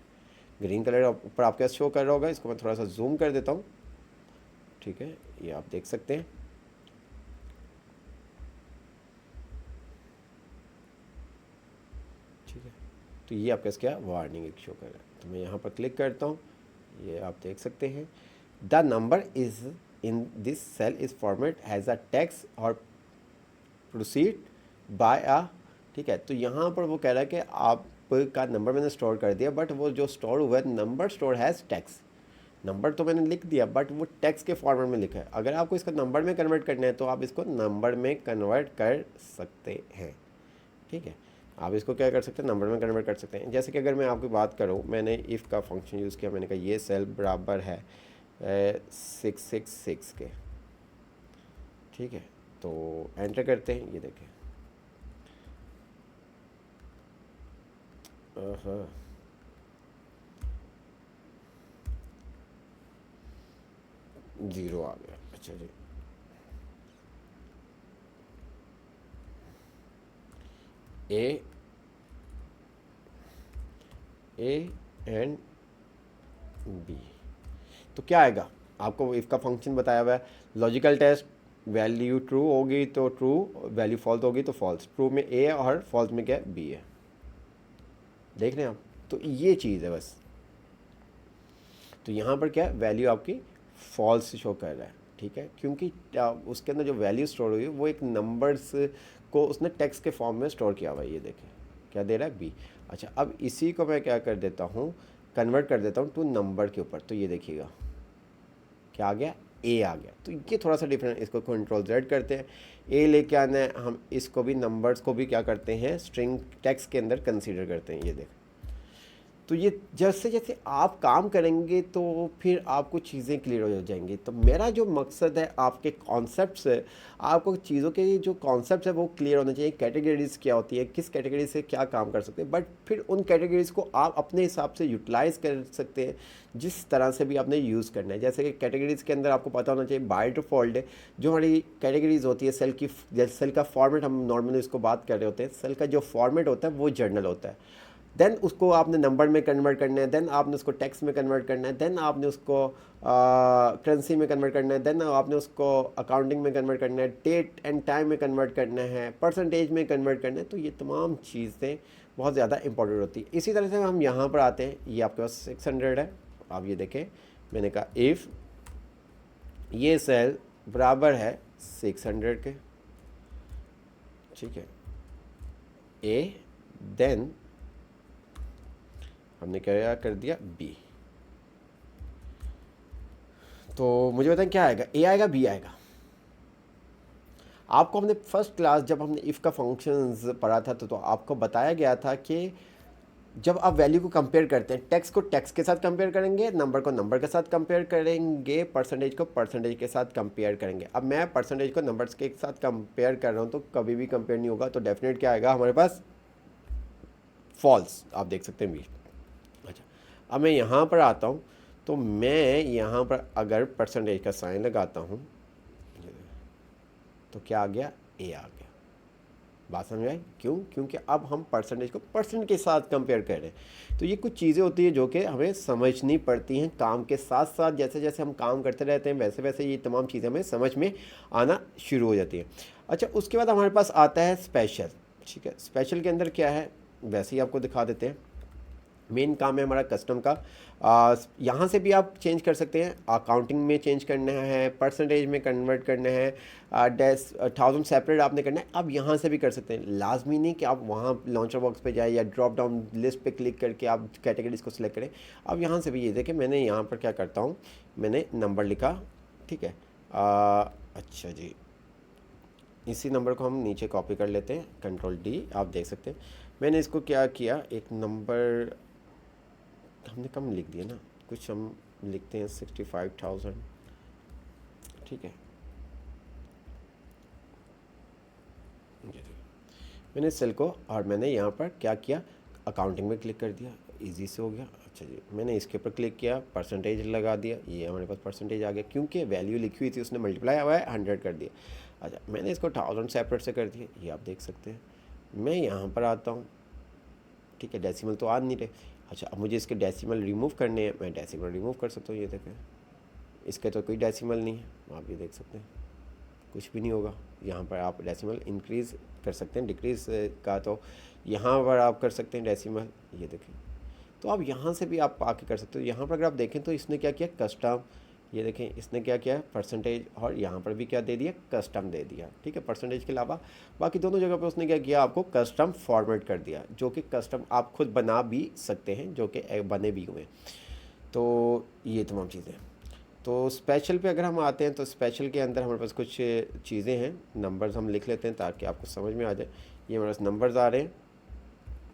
ग्रीन कलर ऊपर आपके पास शो कर रहा होगा। इसको मैं थोड़ा सा जूम कर देता हूँ। ठीक है, ये आप देख सकते हैं। ठीक है, तो ये आपके पास क्या वार्निंग एक शो कर रहा है। तो मैं यहाँ पर क्लिक करता हूँ, ये आप देख सकते हैं, the number is in this cell is format has a text और प्रोसीड बाय आ। ठीक है, तो यहाँ पर वो कह रहा है कि आपका नंबर मैंने स्टोर कर दिया, बट वो जो स्टोर हुआ है number store has text. Number तो मैंने लिख दिया, बट वो टेक्स्ट के फॉर्मेट में लिखा है। अगर आपको इसका नंबर में कन्वर्ट करना है तो आप इसको नंबर में कन्वर्ट कर सकते हैं। ठीक है, आप इसको क्या कर सकते हैं, नंबर में कन्वर्ट कर सकते हैं। जैसे कि अगर मैं आपकी बात करूँ, मैंने इफ़ का फंक्शन यूज़ किया, मैंने कहा ये सेल बराबर है 666 के। ठीक है, तो एंटर करते हैं, ये देखें, जीरो आ गया। अच्छा जी, ए एंड बी, तो क्या आएगा, आपको इफ़ का फंक्शन बताया हुआ है। लॉजिकल टेस्ट, वैल्यू ट्रू होगी तो ट्रू, वैल्यू फॉल्स होगी तो फॉल्स। ट्रू में ए है और फॉल्स में क्या है, बी है। देख रहे हैं आप, तो ये चीज़ है बस। तो यहाँ पर क्या है, वैल्यू आपकी फॉल्स शो कर रहा है। ठीक है, क्योंकि उसके अंदर जो वैल्यू स्टोर हुई है वो एक नंबर्स को उसने टेक्स्ट के फॉर्म में स्टोर किया हुआ है। ये देखें क्या दे रहा है, बी। अच्छा, अब इसी को मैं क्या कर देता हूँ, कन्वर्ट कर देता हूँ टू नंबर के ऊपर। तो ये देखिएगा क्या आ गया, ए आ गया। तो ये थोड़ा सा डिफरेंट, इसको कंट्रोल जेड करते हैं, ए लेके आना है, हम इसको भी नंबर्स को भी क्या करते हैं, स्ट्रिंग टेक्स्ट के अंदर कंसीडर करते हैं। ये देख, तो ये जैसे जैसे आप काम करेंगे तो फिर आपको चीज़ें क्लियर हो जाएंगी। तो मेरा जो मकसद है, आपके कॉन्सेप्ट्स है, आपको चीज़ों के जो कॉन्सेप्ट्स है वो क्लियर होने चाहिए। कैटेगरीज क्या होती है, किस कैटेगरी से क्या काम कर सकते हैं, बट फिर उन कैटेगरीज़ को आप अपने हिसाब से यूटिलाइज़ कर सकते हैं, जिस तरह से भी आपने यूज़ करना है। जैसे कि कैटेगरीज़ के अंदर आपको पता होना चाहिए, बाय डिफ़ॉल्ट है जो हमारी कैटेगरीज होती है सेल की, जैसे सेल का फॉर्मेट हम नॉर्मली इसको बात कर रहे होते हैं, सेल का जो फॉर्मेट होता है वो जर्नल होता है। देन उसको आपने नंबर में कन्वर्ट करना है, देन आपने उसको टेक्स्ट में कन्वर्ट करना है, देन आपने उसको करेंसी में कन्वर्ट करना है, देन आपने उसको अकाउंटिंग में कन्वर्ट करना है, डेट एंड टाइम में कन्वर्ट करना है, परसेंटेज में कन्वर्ट करना है। तो ये तमाम चीज़ें बहुत ज़्यादा इंपॉर्टेंट होती है। इसी तरह से हम यहाँ पर आते हैं, ये आपके पास 600 है। आप ये देखें, मैंने कहा इफ़ ये सेल बराबर है 600 के, ठीक है, ए, देन हमने क्या कर दिया, बी। तो मुझे बताएं क्या आएगा, ए आएगा, बी आएगा। आपको हमने फर्स्ट क्लास जब हमने इफ़ का फंक्शंस पढ़ा था तो आपको बताया गया था कि जब आप वैल्यू को कंपेयर करते हैं, टेक्स्ट को टेक्स्ट के साथ कंपेयर करेंगे, नंबर को नंबर के साथ कंपेयर करेंगे, परसेंटेज को परसेंटेज के साथ कंपेयर करेंगे। अब मैं परसेंटेज को नंबर्स के साथ कंपेयर कर रहा हूँ तो कभी भी कंपेयर नहीं होगा, तो डेफिनेट क्या आएगा हमारे पास, फॉल्स। आप देख सकते हैं बी। अच्छा, अब मैं यहाँ पर आता हूँ, तो मैं यहाँ पर अगर परसेंटेज का साइन लगाता हूँ तो क्या आ गया, ए आ गया। बात समझ आई? क्यों? क्योंकि अब हम परसेंटेज को परसेंट के साथ कंपेयर कर रहे हैं। तो ये कुछ चीज़ें होती हैं जो कि हमें समझनी पड़ती हैं काम के साथ साथ, जैसे जैसे हम काम करते रहते हैं वैसे वैसे ये तमाम चीज़ें हमें समझ में आना शुरू हो जाती हैं। अच्छा, उसके बाद हमारे पास आता है स्पेशल। ठीक है, स्पेशल के अंदर क्या है वैसे ही आपको दिखा देते हैं। मेन काम है हमारा कस्टम का। यहाँ से भी आप चेंज कर सकते हैं, अकाउंटिंग में चेंज करना है, परसेंटेज में कन्वर्ट करना है, डैश 1000 सेपरेट आपने करना है, आप यहाँ से भी कर सकते हैं। लाजमी नहीं कि आप वहाँ लॉन्चर बॉक्स पे जाए या ड्रॉप डाउन लिस्ट पे क्लिक करके आप कैटेगरीज को सिलेक्ट करें। अब यहाँ से भी ये देखें, मैंने यहाँ पर क्या करता हूँ, मैंने नंबर लिखा। ठीक है, अच्छा जी, इसी नंबर को हम नीचे कॉपी कर लेते हैं, कंट्रोल डी, आप देख सकते हैं। मैंने इसको क्या किया, एक नंबर हमने कम लिख दिया ना, कुछ हम लिखते हैं 65,000। ठीक है, मैंने सेल को और मैंने यहाँ पर क्या किया, अकाउंटिंग में क्लिक कर दिया, इजी से हो गया। अच्छा जी, मैंने इसके ऊपर क्लिक किया, परसेंटेज लगा दिया, ये हमारे पास परसेंटेज आ गया क्योंकि वैल्यू लिखी हुई थी, उसने मल्टीप्लाई हुआ है 100 कर दिया। अच्छा, मैंने इसको 1000 सेपरेट से कर दिया, ये आप देख सकते हैं। मैं यहाँ पर आता हूँ, ठीक है, डेसिमल तो आ नहीं रहे। अच्छा, अब मुझे इसके डेसिमल रिमूव करने हैं, मैं डेसिमल रिमूव कर सकता हूँ। ये देखें, इसके तो कोई डेसिमल नहीं है, आप ये देख सकते हैं, कुछ भी नहीं होगा। यहाँ पर आप डेसिमल इंक्रीज़ कर सकते हैं, डिक्रीज़ का तो यहाँ पर आप कर सकते हैं डेसिमल, ये देखें। तो आप यहाँ से भी आप आके कर सकते हो। यहाँ पर अगर आप देखें तो इसने क्या किया, कस्टम, ये देखें इसने क्या किया, परसेंटेज, और यहाँ पर भी क्या दे दिया, कस्टम दे दिया। ठीक है, परसेंटेज के अलावा बाकी दोनों जगह पे उसने क्या किया, आपको कस्टम फॉर्मेट कर दिया, जो कि कस्टम आप खुद बना भी सकते हैं, जो कि बने भी हुए। तो ये तमाम चीज़ें। तो स्पेशल पे अगर हम आते हैं तो स्पेशल के अंदर हमारे पास कुछ चीज़ें हैं, नंबर्स हम लिख लेते हैं ताकि आपको समझ में आ जाए। ये हमारे पास नंबर्स आ रहे हैं।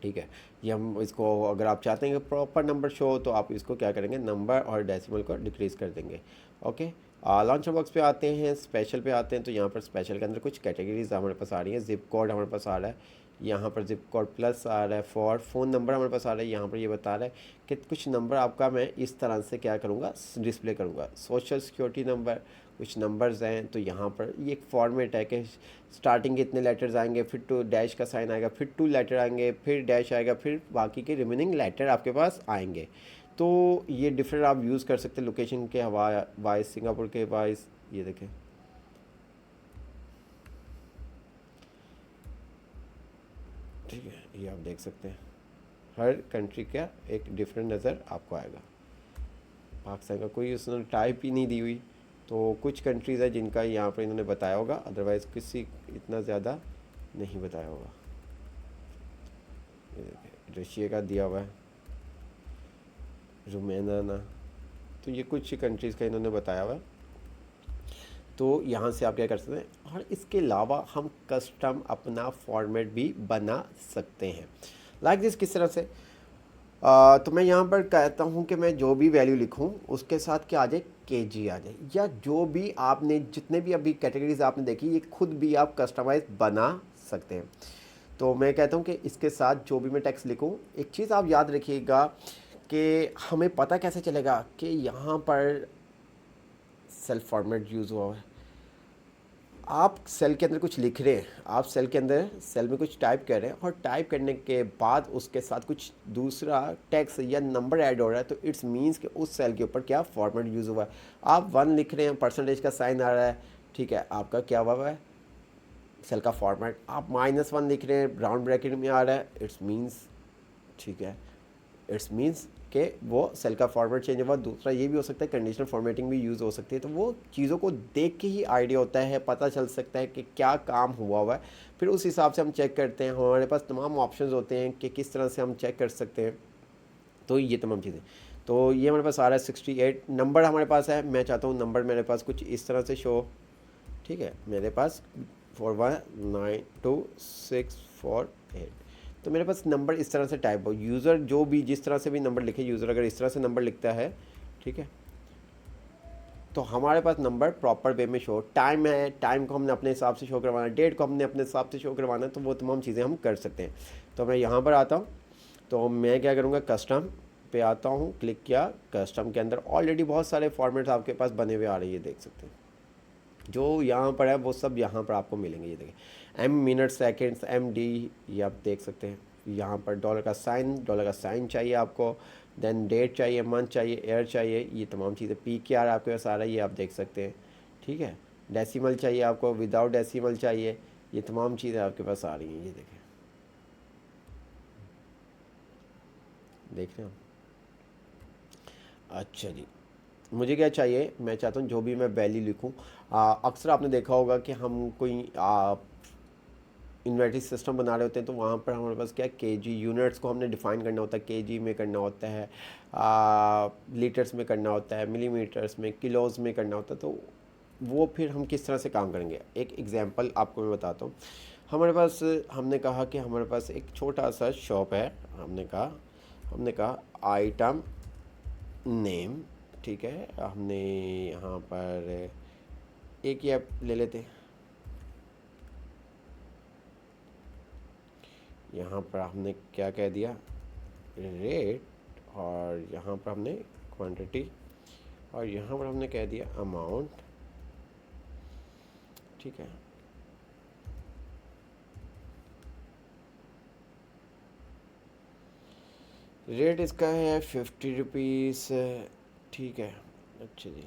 ठीक है, ये हम इसको, अगर आप चाहते हैं कि प्रॉपर नंबर शो हो तो आप इसको क्या करेंगे, नंबर और डेसिमल को डिक्रीज़ कर देंगे। ओके, लॉन्चर बॉक्स पे आते हैं, स्पेशल पे आते हैं। तो यहाँ पर स्पेशल के अंदर कुछ कैटेगरीज हमारे पास आ रही हैं। जिप कोड हमारे पास आ रहा है, यहाँ पर जिप कोड प्लस आ रहा है, फॉर फ़ोन नंबर हमारे पास आ रहा है। यहाँ पर ये बता रहा है कि कुछ नंबर आपका मैं इस तरह से क्या करूँगा, डिस्प्ले करूँगा। सोशल सिक्योरिटी नंबर, कुछ नंबर्स हैं। तो यहाँ पर ये एक फॉर्मेट है कि स्टार्टिंग के इतने लेटर्स आएंगे, फिर टू डैश का साइन आएगा, फिर टू लेटर आएंगे, फिर डैश आएगा, फिर बाकी के रिमेनिंग लेटर आपके पास आएंगे। तो ये डिफरेंट आप यूज़ कर सकते हैं लोकेशन के वाइज, सिंगापुर के वाइज। ये देखें, ठीक है, ये आप देख सकते हैं, हर कंट्री का एक डिफरेंट नज़र आपको आएगा। पाकिस्तान का कोई उसने टाइप ही नहीं दी हुई, तो कुछ कंट्रीज़ है जिनका यहाँ पर इन्होंने बताया होगा, अदरवाइज़ किसी इतना ज़्यादा नहीं बताया होगा। ये देखिए, रशिया का दिया हुआ है, रोमानिया, तो ये कुछ कंट्रीज़ का इन्होंने बताया हुआ है। तो यहाँ से आप क्या कर सकते हैं, और इसके अलावा हम कस्टम अपना फॉर्मेट भी बना सकते हैं। लाइक दिस, किस तरह से, तो मैं यहाँ पर कहता हूँ कि मैं जो भी वैल्यू लिखूँ उसके साथ क्या आ जाए, केजी आ जाए, या जो भी आपने जितने भी अभी कैटेगरीज आपने देखी ये खुद भी आप कस्टमाइज बना सकते हैं। तो मैं कहता हूँ कि इसके साथ जो भी मैं टेक्स्ट लिखूँ, एक चीज़ आप याद रखिएगा कि हमें पता कैसे चलेगा कि यहाँ पर सेल्फ फॉर्मेट यूज़ हुआ है। आप सेल के अंदर कुछ लिख रहे हैं, आप सेल के अंदर सेल में कुछ टाइप कर रहे हैं, और टाइप करने के बाद उसके साथ कुछ दूसरा टेक्स्ट या नंबर ऐड हो रहा है, तो इट्स मीन्स कि उस सेल के ऊपर क्या फॉर्मेट यूज़ हुआ है। आप 1 लिख रहे हैं, परसेंटेज का साइन आ रहा है, ठीक है, आपका क्या हुआ है, सेल का फॉर्मेट। आप -1 लिख रहे हैं, राउंड ब्रैकेट में आ रहा है, इट्स मीन्स, ठीक है, इट्स मीन्स कि वो सेल का फॉर्मेट चेंज हुआ। दूसरा ये भी हो सकता है कंडीशनल फॉर्मेटिंग भी यूज़ हो सकती है। तो वो चीज़ों को देख के ही आइडिया होता है, पता चल सकता है कि क्या काम हुआ है। फिर उस हिसाब से हम चेक करते हैं, हमारे पास तमाम ऑप्शंस होते हैं कि किस तरह से हम चेक कर सकते हैं। तो ये तमाम चीज़ें, तो ये हमारे पास आ रहा है 68 नंबर हमारे पास है। मैं चाहता हूँ नंबर मेरे पास कुछ इस तरह से शो, ठीक है, मेरे पास 419264 तो मेरे पास नंबर इस तरह से टाइप हो। यूज़र जो भी जिस तरह से भी नंबर लिखे, यूज़र अगर इस तरह से नंबर लिखता है, ठीक है, तो हमारे पास नंबर प्रॉपर वे में शो। टाइम है, टाइम को हमने अपने हिसाब से शो करवाना है, डेट को हमने अपने हिसाब से शो करवाना है, तो वो तमाम चीज़ें हम कर सकते हैं। तो मैं यहाँ पर आता हूँ, तो मैं क्या करूँगा, कस्टम पे आता हूँ, क्लिक किया, कस्टम के अंदर ऑलरेडी बहुत सारे फॉर्मेट्स आपके पास बने हुए आ रही है, देख सकते हैं। जो यहाँ पर है वो सब यहाँ पर आपको मिलेंगे। ये देखिए M minute seconds, M D, ये आप देख सकते हैं। यहाँ पर डॉलर का साइन चाहिए आपको, देन डेट चाहिए, मंथ चाहिए, ईयर चाहिए, ये तमाम चीज़ें। पी के आर आपके पास आ रहा है, ये आप देख सकते हैं, ठीक है। डेसिमल चाहिए आपको, विदाउट डेसिमल चाहिए, ये तमाम चीज़ें आपके पास आ रही हैं। ये देखें, देख रहे हैं आप। अच्छा जी, मुझे क्या चाहिए, मैं चाहता हूँ जो भी मैं वैल्यू लिखूँ, अक्सर आपने देखा होगा कि हम कोई इन्वर्टेड सिस्टम बना रहे होते हैं तो वहाँ पर हमारे पास क्या है, केजी यूनिट्स को हमने डिफ़ाइन करना होता है, केजी में करना होता है, लीटर्स में करना होता है, मिलीमीटर्स में, किलोज़ में करना होता है। तो वो फिर हम किस तरह से काम करेंगे, एक एग्जांपल आपको मैं बताता हूँ। हमारे पास, हमने कहा कि हमारे पास एक छोटा सा शॉप है, हमने कहा आइटम नेम, ठीक है। हमने यहाँ पर एक ही ऐप ले लेते हैं, यहाँ पर हमने क्या कह दिया, रेट, और यहाँ पर हमने क्वांटिटी, और यहाँ पर हमने कह दिया अमाउंट, ठीक है। रेट इसका है 50 रुपीज़, ठीक है। अच्छा जी,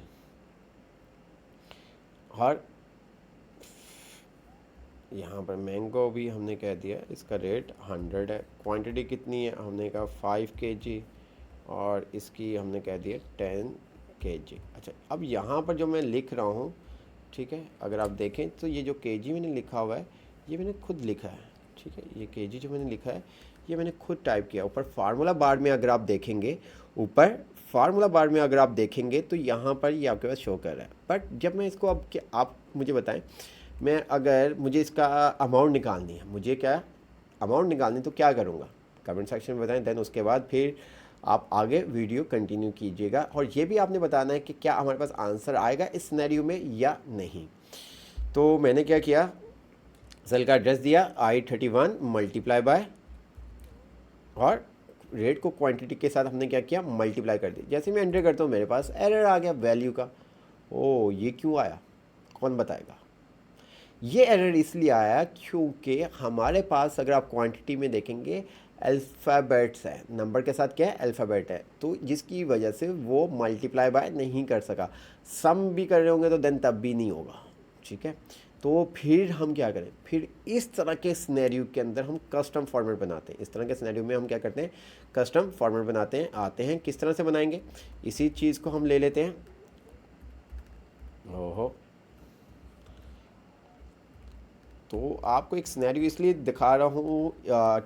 और यहाँ पर मैंगो भी हमने कह दिया इसका रेट 100 है। क्वांटिटी कितनी है, हमने कहा 5 kg, और इसकी हमने कह दिया 10 kg। अच्छा, अब यहाँ पर जो मैं लिख रहा हूँ, ठीक है, अगर आप देखें तो ये जो kg मैंने लिखा हुआ है ये मैंने खुद लिखा है, ठीक है। ये kg जो मैंने लिखा है ये मैंने खुद टाइप किया। ऊपर फार्मूला बार में अगर आप देखेंगे, ऊपर फार्मूला बार में अगर आप देखेंगे तो यहाँ पर ये आपके पास शो कर रहा है। बट जब मैं इसको, अब कि आप मुझे बताएं, मैं अगर मुझे इसका अमाउंट निकालनी है, मुझे क्या अमाउंट निकालनी, तो क्या करूँगा, कमेंट सेक्शन में बताएं। देन उसके बाद फिर आप आगे वीडियो कंटिन्यू कीजिएगा, और ये भी आपने बताना है कि क्या हमारे पास आंसर आएगा इस सिनेरियो में या नहीं। तो मैंने क्या किया, सेल का एड्रेस दिया I31 मल्टीप्लाई बाय, और रेट को क्वांटिटी के साथ हमने क्या किया, मल्टीप्लाई कर दिया। जैसे मैं एंटर करता हूँ मेरे पास एरर आ गया वैल्यू का। ओ, ये क्यों आया, कौन बताएगा। ये एरर इसलिए आया क्योंकि हमारे पास, अगर आप क्वांटिटी में देखेंगे, अल्फ़ाबेट्स है, नंबर के साथ क्या है, अल्फ़ाबेट है, तो जिसकी वजह से वो मल्टीप्लाई बाय नहीं कर सका। सम भी कर रहे होंगे तो देन तब भी नहीं होगा, ठीक है। तो फिर हम क्या करें, फिर इस तरह के सिनेरियो के अंदर हम कस्टम फॉर्मेट बनाते हैं। इस तरह के सिनेरियो में हम क्या करते हैं, कस्टम फॉर्मेट बनाते हैं। आते हैं किस तरह से बनाएंगे, इसी चीज़ को हम ले लेते हैं। ओहो, तो आपको एक सिनेरियो इसलिए दिखा रहा हूँ,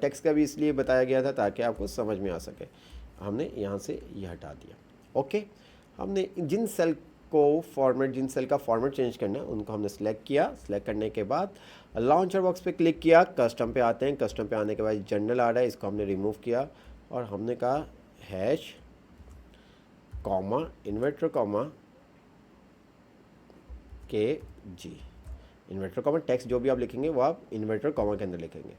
टेक्स्ट का भी इसलिए बताया गया था ताकि आपको समझ में आ सके। हमने यहाँ से ये हटा दिया, ओके। हमने जिन सेल का फॉर्मेट चेंज करना है उनको हमने सेलेक्ट किया। सेलेक्ट करने के बाद लॉन्चर बॉक्स पे क्लिक किया, कस्टम पे आते हैं। कस्टम पे आने के बाद जनरल आ रहा है, इसको हमने रिमूव किया, और हमने कहा hash comma inverter comma KG, inverter comma text जो भी आप लिखेंगे वो आप इन्वर्टर कॉमा के अंदर लिखेंगे।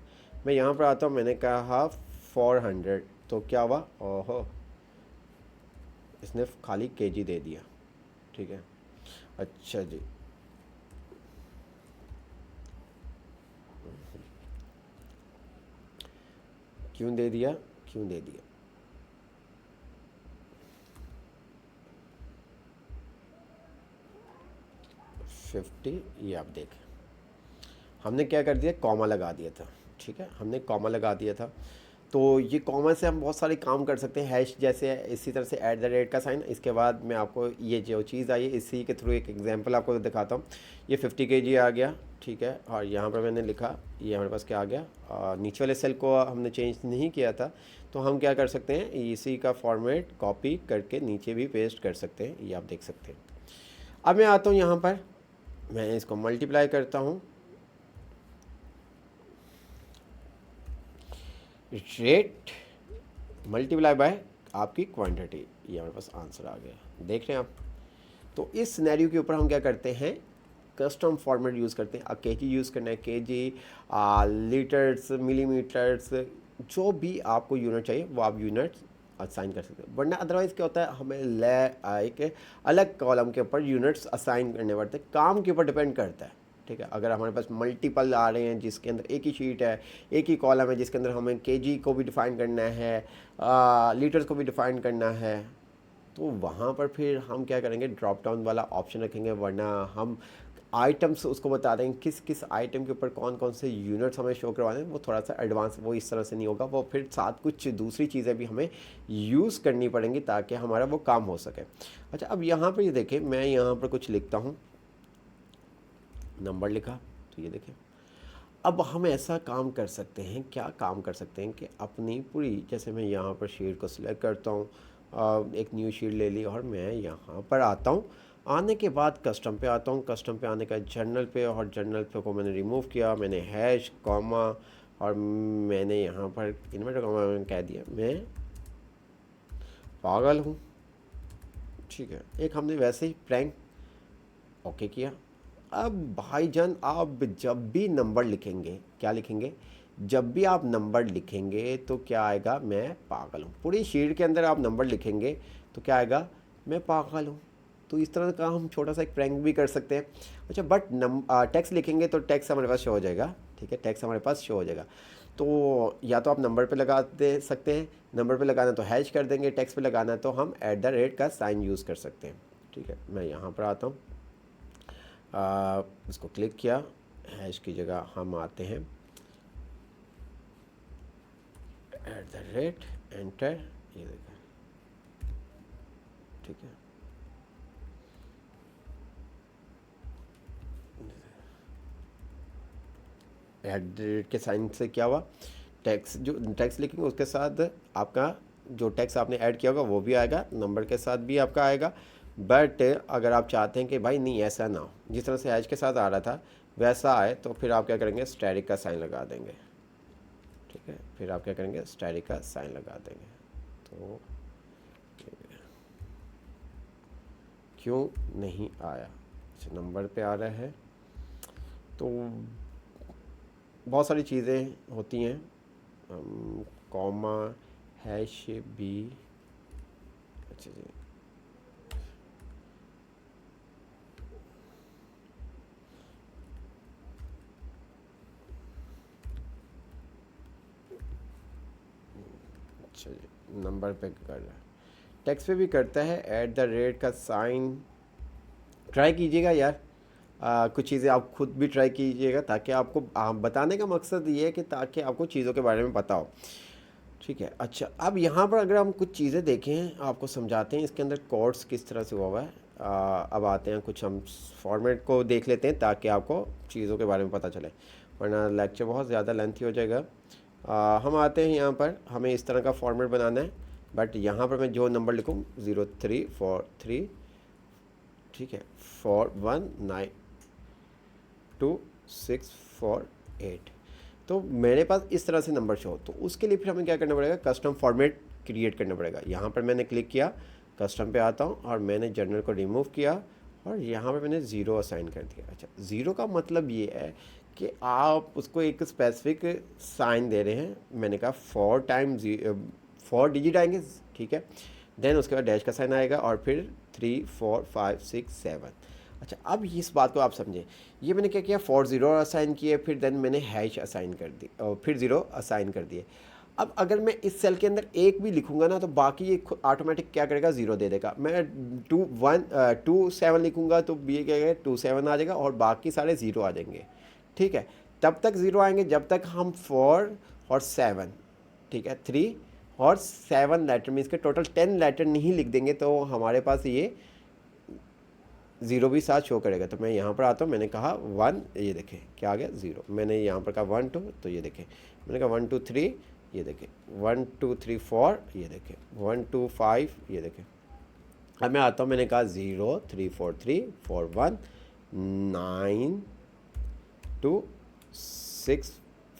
मैं यहाँ पर आता हूँ, मैंने कहा 400, तो क्या हुआ, ओहो, इसने खाली KG दे दिया, ठीक है। अच्छा जी, क्यों दे दिया, 50, ये आप देखें, हमने क्या कर दिया, कॉमा लगा दिया था, ठीक है, हमने कॉमा लगा दिया था। तो ये कॉमा से हम बहुत सारे काम कर सकते हैं, हैश जैसे, इसी तरह से @ का साइन। इसके बाद मैं आपको ये जो चीज़ आई है इसी के थ्रू एक एग्जांपल आपको दिखाता हूँ। ये 50 kg आ गया, ठीक है, और यहाँ पर मैंने लिखा, ये हमारे पास क्या आ गया, नीचे वाले सेल को हमने चेंज नहीं किया था, तो हम क्या कर सकते हैं, इसी का फॉर्मेट कॉपी करके नीचे भी पेस्ट कर सकते हैं, ये आप देख सकते हैं। अब मैं आता हूँ यहाँ पर, मैं इसको मल्टीप्लाई करता हूँ, रेट मल्टीप्लाई बाय आपकी क्वांटिटी, ये हमारे पास आंसर आ गया, देख रहे हैं आप। तो इस सिनेरियो के ऊपर हम क्या करते हैं, कस्टम फॉर्मेट यूज़ करते हैं। KG यूज़ करना है, KG, लीटर्स, मिलीमीटर्स, जो भी आपको यूनिट चाहिए वो आप यूनिट्स असाइन कर सकते हैं, वरना अदरवाइज़ क्या होता है, हमें एक अलग कॉलम के ऊपर यूनिट्स असाइन करने पड़ते हैं, काम के ऊपर डिपेंड करता है। ठीक है, अगर हमारे पास मल्टीपल आ रहे हैं जिसके अंदर एक ही शीट है, एक ही कॉलम है जिसके अंदर हमें केजी को भी डिफ़ाइन करना है, लीटर्स को भी डिफ़ाइन करना है, तो वहाँ पर फिर हम क्या करेंगे, ड्रॉप डाउन वाला ऑप्शन रखेंगे, वरना हम आइटम्स उसको बता देंगे किस किस आइटम के ऊपर कौन कौन से यूनिट्स हमें शो करवाने हैं। वो थोड़ा सा एडवांस, वो इस तरह से नहीं होगा, वो फिर साथ कुछ दूसरी चीज़ें भी हमें यूज़ करनी पड़ेंगी ताकि हमारा वो काम हो सके। अच्छा, अब यहाँ पर ये देखें, मैं यहाँ पर कुछ लिखता हूँ, नंबर लिखा, तो ये देखें, अब हम ऐसा काम कर सकते हैं, क्या काम कर सकते हैं कि अपनी पूरी, जैसे मैं यहाँ पर शीट को सिलेक्ट करता हूँ, एक न्यू शीट ले ली और मैं यहाँ पर आता हूँ, आने के बाद कस्टम पे आता हूँ, कस्टम पे आने का जर्नल पे, और जर्नल पे को मैंने रिमूव किया, मैंने हैश कॉमा और मैंने यहाँ पर इन्वर्टर कॉमा मैंने कह दिया मैं पागल हूँ। ठीक है, एक हमने वैसे ही प्रैंक ओके किया। अब भाईजान आप जब भी नंबर लिखेंगे, क्या लिखेंगे, जब भी आप नंबर लिखेंगे तो क्या आएगा, मैं पागल हूँ। पूरी शीट के अंदर आप नंबर लिखेंगे तो क्या आएगा, मैं पागल हूँ। तो इस तरह का हम छोटा सा एक प्रैंक भी कर सकते हैं। अच्छा, बट टेक्स्ट लिखेंगे तो टेक्स्ट हमारे पास शो हो जाएगा। ठीक है, टेक्स्ट हमारे पास शो हो जाएगा। तो या तो आप नंबर पे लगा दे सकते हैं, नंबर पे लगाना तो हैश कर देंगे, टेक्स्ट पे लगाना तो हम @ का साइन यूज़ कर सकते हैं। ठीक है, मैं यहाँ पर आता हूँ, इसको क्लिक किया, हैश की जगह हम आते हैं @ एंटर, ये देखें। ठीक है, @ के साइन से क्या हुआ, टैक्स, जो टैक्स लिखेंगे उसके साथ आपका जो टैक्स आपने ऐड किया होगा वो भी आएगा, नंबर के साथ भी आपका आएगा। बट अगर आप चाहते हैं कि भाई नहीं ऐसा ना हो, जिस तरह से हैश के साथ आ रहा था वैसा आए, तो फिर आप क्या करेंगे, स्टैटिक का साइन लगा देंगे। ठीक है, फिर आप क्या करेंगे, स्टैटिक का साइन लगा देंगे। तो क्यों नहीं आया, अच्छा नंबर पे आ रहा है, तो बहुत सारी चीज़ें होती हैं, कॉमा हैश भी, अच्छा जी, अच्छा जी, नंबर पे कर रहा है, टेक्स्ट पे भी करता है, @ का साइन। ट्राई कीजिएगा यार, कुछ चीज़ें आप खुद भी ट्राई कीजिएगा, ताकि आपको बताने का मकसद ये है कि ताकि आपको चीज़ों के बारे में पता हो। ठीक है, अच्छा, अब यहाँ पर अगर हम कुछ चीज़ें देखें, आपको समझाते हैं इसके अंदर कोड्स किस तरह से हुआ है। अब आते हैं, कुछ हम फॉर्मेट को देख लेते हैं ताकि आपको चीज़ों के बारे में पता चले, वरना लेक्चर बहुत ज़्यादा लेंथी हो जाएगा। हम आते हैं यहाँ पर, हमें इस तरह का फॉर्मेट बनाना है, बट यहाँ पर मैं जो नंबर लिखूँ 0343, ठीक है, 4192 648, तो मेरे पास इस तरह से नंबर शो हो, तो उसके लिए फिर हमें क्या करना पड़ेगा, कस्टम फॉर्मेट क्रिएट करना पड़ेगा। यहाँ पर मैंने क्लिक किया, कस्टम पे आता हूँ और मैंने जर्नल को रिमूव किया और यहाँ पर मैंने 0 असाइन कर दिया। अच्छा, 0 का मतलब ये है कि आप उसको एक स्पेसिफिक साइन दे रहे हैं। मैंने कहा 4 डिजिट आएंगे, ठीक है, देन उसके बाद डैश का साइन आएगा और फिर 3 4 5 6 7। अच्छा, अब इस बात को आप समझें, ये मैंने क्या किया, 40 असाइन किए, फिर देन मैंने हैश असाइन कर दी और फिर 0 असाइन कर दिए। अब अगर मैं इस सेल के अंदर एक भी लिखूंगा ना, तो बाकी ये ऑटोमेटिक क्या करेगा, 0 दे देगा। मैं 2 7 लिखूंगा तो ये क्या करेगा, 2 7 आ जाएगा और बाकी सारे 0 आ जाएंगे। ठीक है, तब तक 0 आएंगे जब तक हम 4 और 7, ठीक है, 3 और 7 लेटर मीन्स के टोटल 10 लेटर नहीं लिख देंगे, तो हमारे पास ये 0 भी साथ शो करेगा। तो मैं यहाँ पर आता हूँ, मैंने कहा 1, ये देखें क्या आ गया 0। मैंने यहाँ पर कहा 1 2, तो ये देखें, मैंने कहा 1 2 3, ये देखें 1 2 3 4, ये देखें 1 2 5, ये देखें। अब मैं आता हूँ, मैंने कहा 0 3 4 3 4 1 9 2 6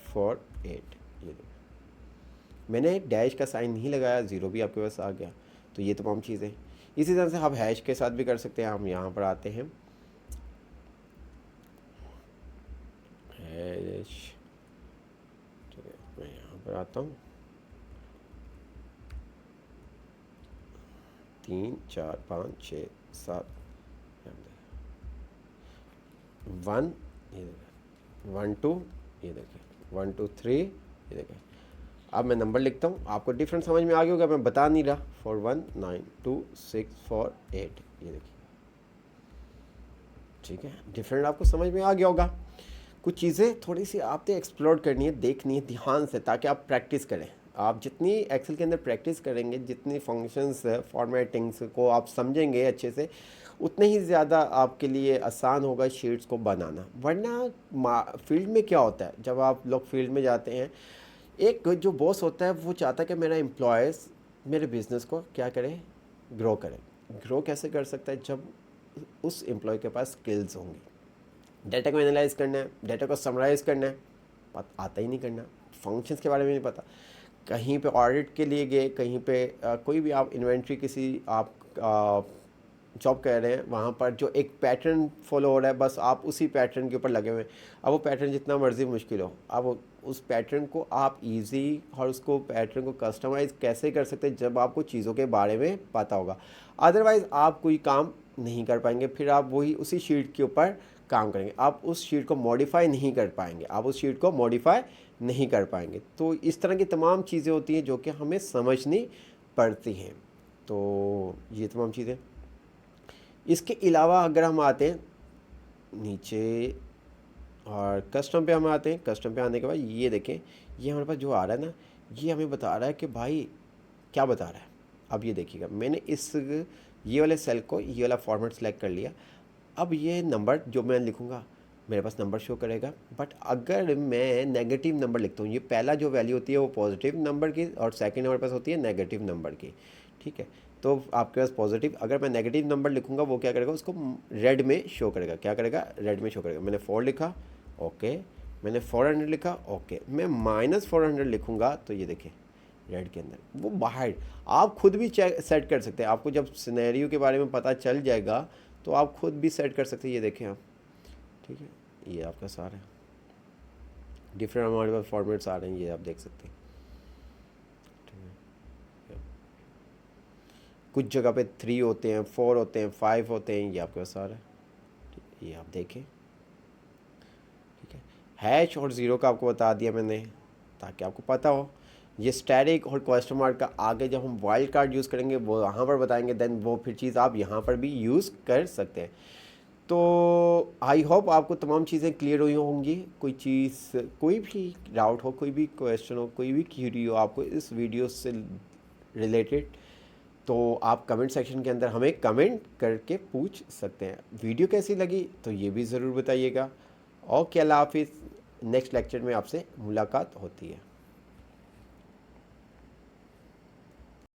4 8, ये देखें। मैंने डैश का साइन नहीं लगाया, 0 भी आपके पास आ गया। तो ये तमाम चीज़ें इसी तरह से आप हैश के साथ भी कर सकते हैं। हम यहाँ पर आते हैं, हैश, ठीक है, मैं यहाँ पर आता हूँ, 3 4 5 6 7 1, ये देखिए 1 2, ये देखिए 1 2 3, ये देखिए। अब मैं नंबर लिखता हूँ, आपको डिफरेंट समझ में आ गया होगा, मैं बता नहीं रहा। 4 1 9 2 6 4 8, ये देखिए। ठीक है, डिफरेंट आपको समझ में आ गया होगा। कुछ चीज़ें थोड़ी सी आपने एक्सप्लोर करनी है, देखनी है ध्यान से, ताकि आप प्रैक्टिस करें। आप जितनी एक्सेल के अंदर प्रैक्टिस करेंगे, जितनी फंक्शंस फॉर्मेटिंग्स को आप समझेंगे अच्छे से, उतने ही ज़्यादा आपके लिए आसान होगा शीट्स को बनाना। वरना फील्ड में क्या होता है, जब आप लोग फील्ड में जाते हैं, एक जो बॉस होता है वो चाहता है कि मेरा एम्प्लॉयज़ मेरे बिज़नेस को क्या करे, ग्रो करे। ग्रो कैसे कर सकता है, जब उस एम्प्लॉय के पास स्किल्स होंगी। डाटा को एनालाइज करना है, डाटा को समराइज़ करना है, आता ही नहीं करना, फंक्शंस के बारे में नहीं पता। कहीं पे ऑडिट के लिए गए, कहीं पे कोई भी आप इन्वेंट्री किसी आप जॉब कर रहे हैं, वहाँ पर जो एक पैटर्न फॉलो हो रहा है, बस आप उसी पैटर्न के ऊपर लगे हुए हैं। अब वो पैटर्न जितना मर्जी मुश्किल हो, अब उस पैटर्न को आप इजी और उसको पैटर्न को कस्टमाइज़ कैसे कर सकते हैं, जब आपको चीज़ों के बारे में पता होगा। अदरवाइज़ आप कोई काम नहीं कर पाएंगे, फिर आप वही उसी शीट के ऊपर काम करेंगे, आप उस शीट को मॉडिफाई नहीं कर पाएंगे, आप उस शीट को मॉडिफाई नहीं कर पाएंगे। तो इस तरह की तमाम चीज़ें होती हैं जो कि हमें समझनी पड़ती हैं। तो ये तमाम चीज़ें, इसके अलावा अगर हम आते हैं नीचे और कस्टम पे हम आते हैं, कस्टम पे आने के बाद ये देखें, ये हमारे पास जो आ रहा है ना, ये हमें बता रहा है कि भाई क्या बता रहा है। अब ये देखिएगा, मैंने ये वाले सेल को, ये वाला फॉर्मेट सेलेक्ट कर लिया। अब ये नंबर जो मैं लिखूँगा, मेरे पास नंबर शो करेगा। बट अगर मैं नेगेटिव नंबर लिखता हूँ, ये पहला जो वैल्यू होती है वो पॉजिटिव नंबर की, और सेकंड हमारे पास होती है नेगेटिव नंबर की। ठीक है, तो आपके पास पॉजिटिव, अगर मैं नेगेटिव नंबर लिखूँगा, वो क्या करेगा, उसको रेड में शो करेगा। क्या करेगा, रेड में शो करेगा। मैंने 4 लिखा, ओके, मैंने 400 लिखा, ओके, मैं -400 लिखूँगा, तो ये देखें रेड के अंदर वो बाहर। आप खुद भी सेट कर सकते हैं, आपको जब सिनेरियो के बारे में पता चल जाएगा तो आप खुद भी सेट कर सकते हैं। ये देखें आप, ठीक है, ये आपका सारा डिफरेंट हमारे पास फॉर्मेट्स आ रहे हैं, ये आप देख सकते हैं। कुछ जगह पे 3 होते हैं, 4 होते हैं, 5 होते हैं, ये आपके पास सारा, ये आप देखें। ठीक है, हैश और ज़ीरो का आपको बता दिया मैंने, ताकि आपको पता हो। ये स्टैटिक और क्वेश्चन मार्क का आगे जब हम वाइल्ड कार्ड यूज़ करेंगे, वो यहाँ पर बताएंगे, देन वो फिर चीज़ आप यहाँ पर भी यूज़ कर सकते हैं। तो आई होप आपको तमाम चीज़ें क्लियर हुई होंगी। कोई चीज़, कोई भी डाउट हो, कोई भी क्वेश्चन हो, कोई भी क्यूरी हो आपको इस वीडियो से रिलेटेड, तो आप कमेंट सेक्शन के अंदर हमें कमेंट करके पूछ सकते हैं। वीडियो कैसी लगी तो ये भी ज़रूर बताइएगा। ओके, अल्लाह हाफिज़। नेक्स्ट लेक्चर में आपसे मुलाकात होती है।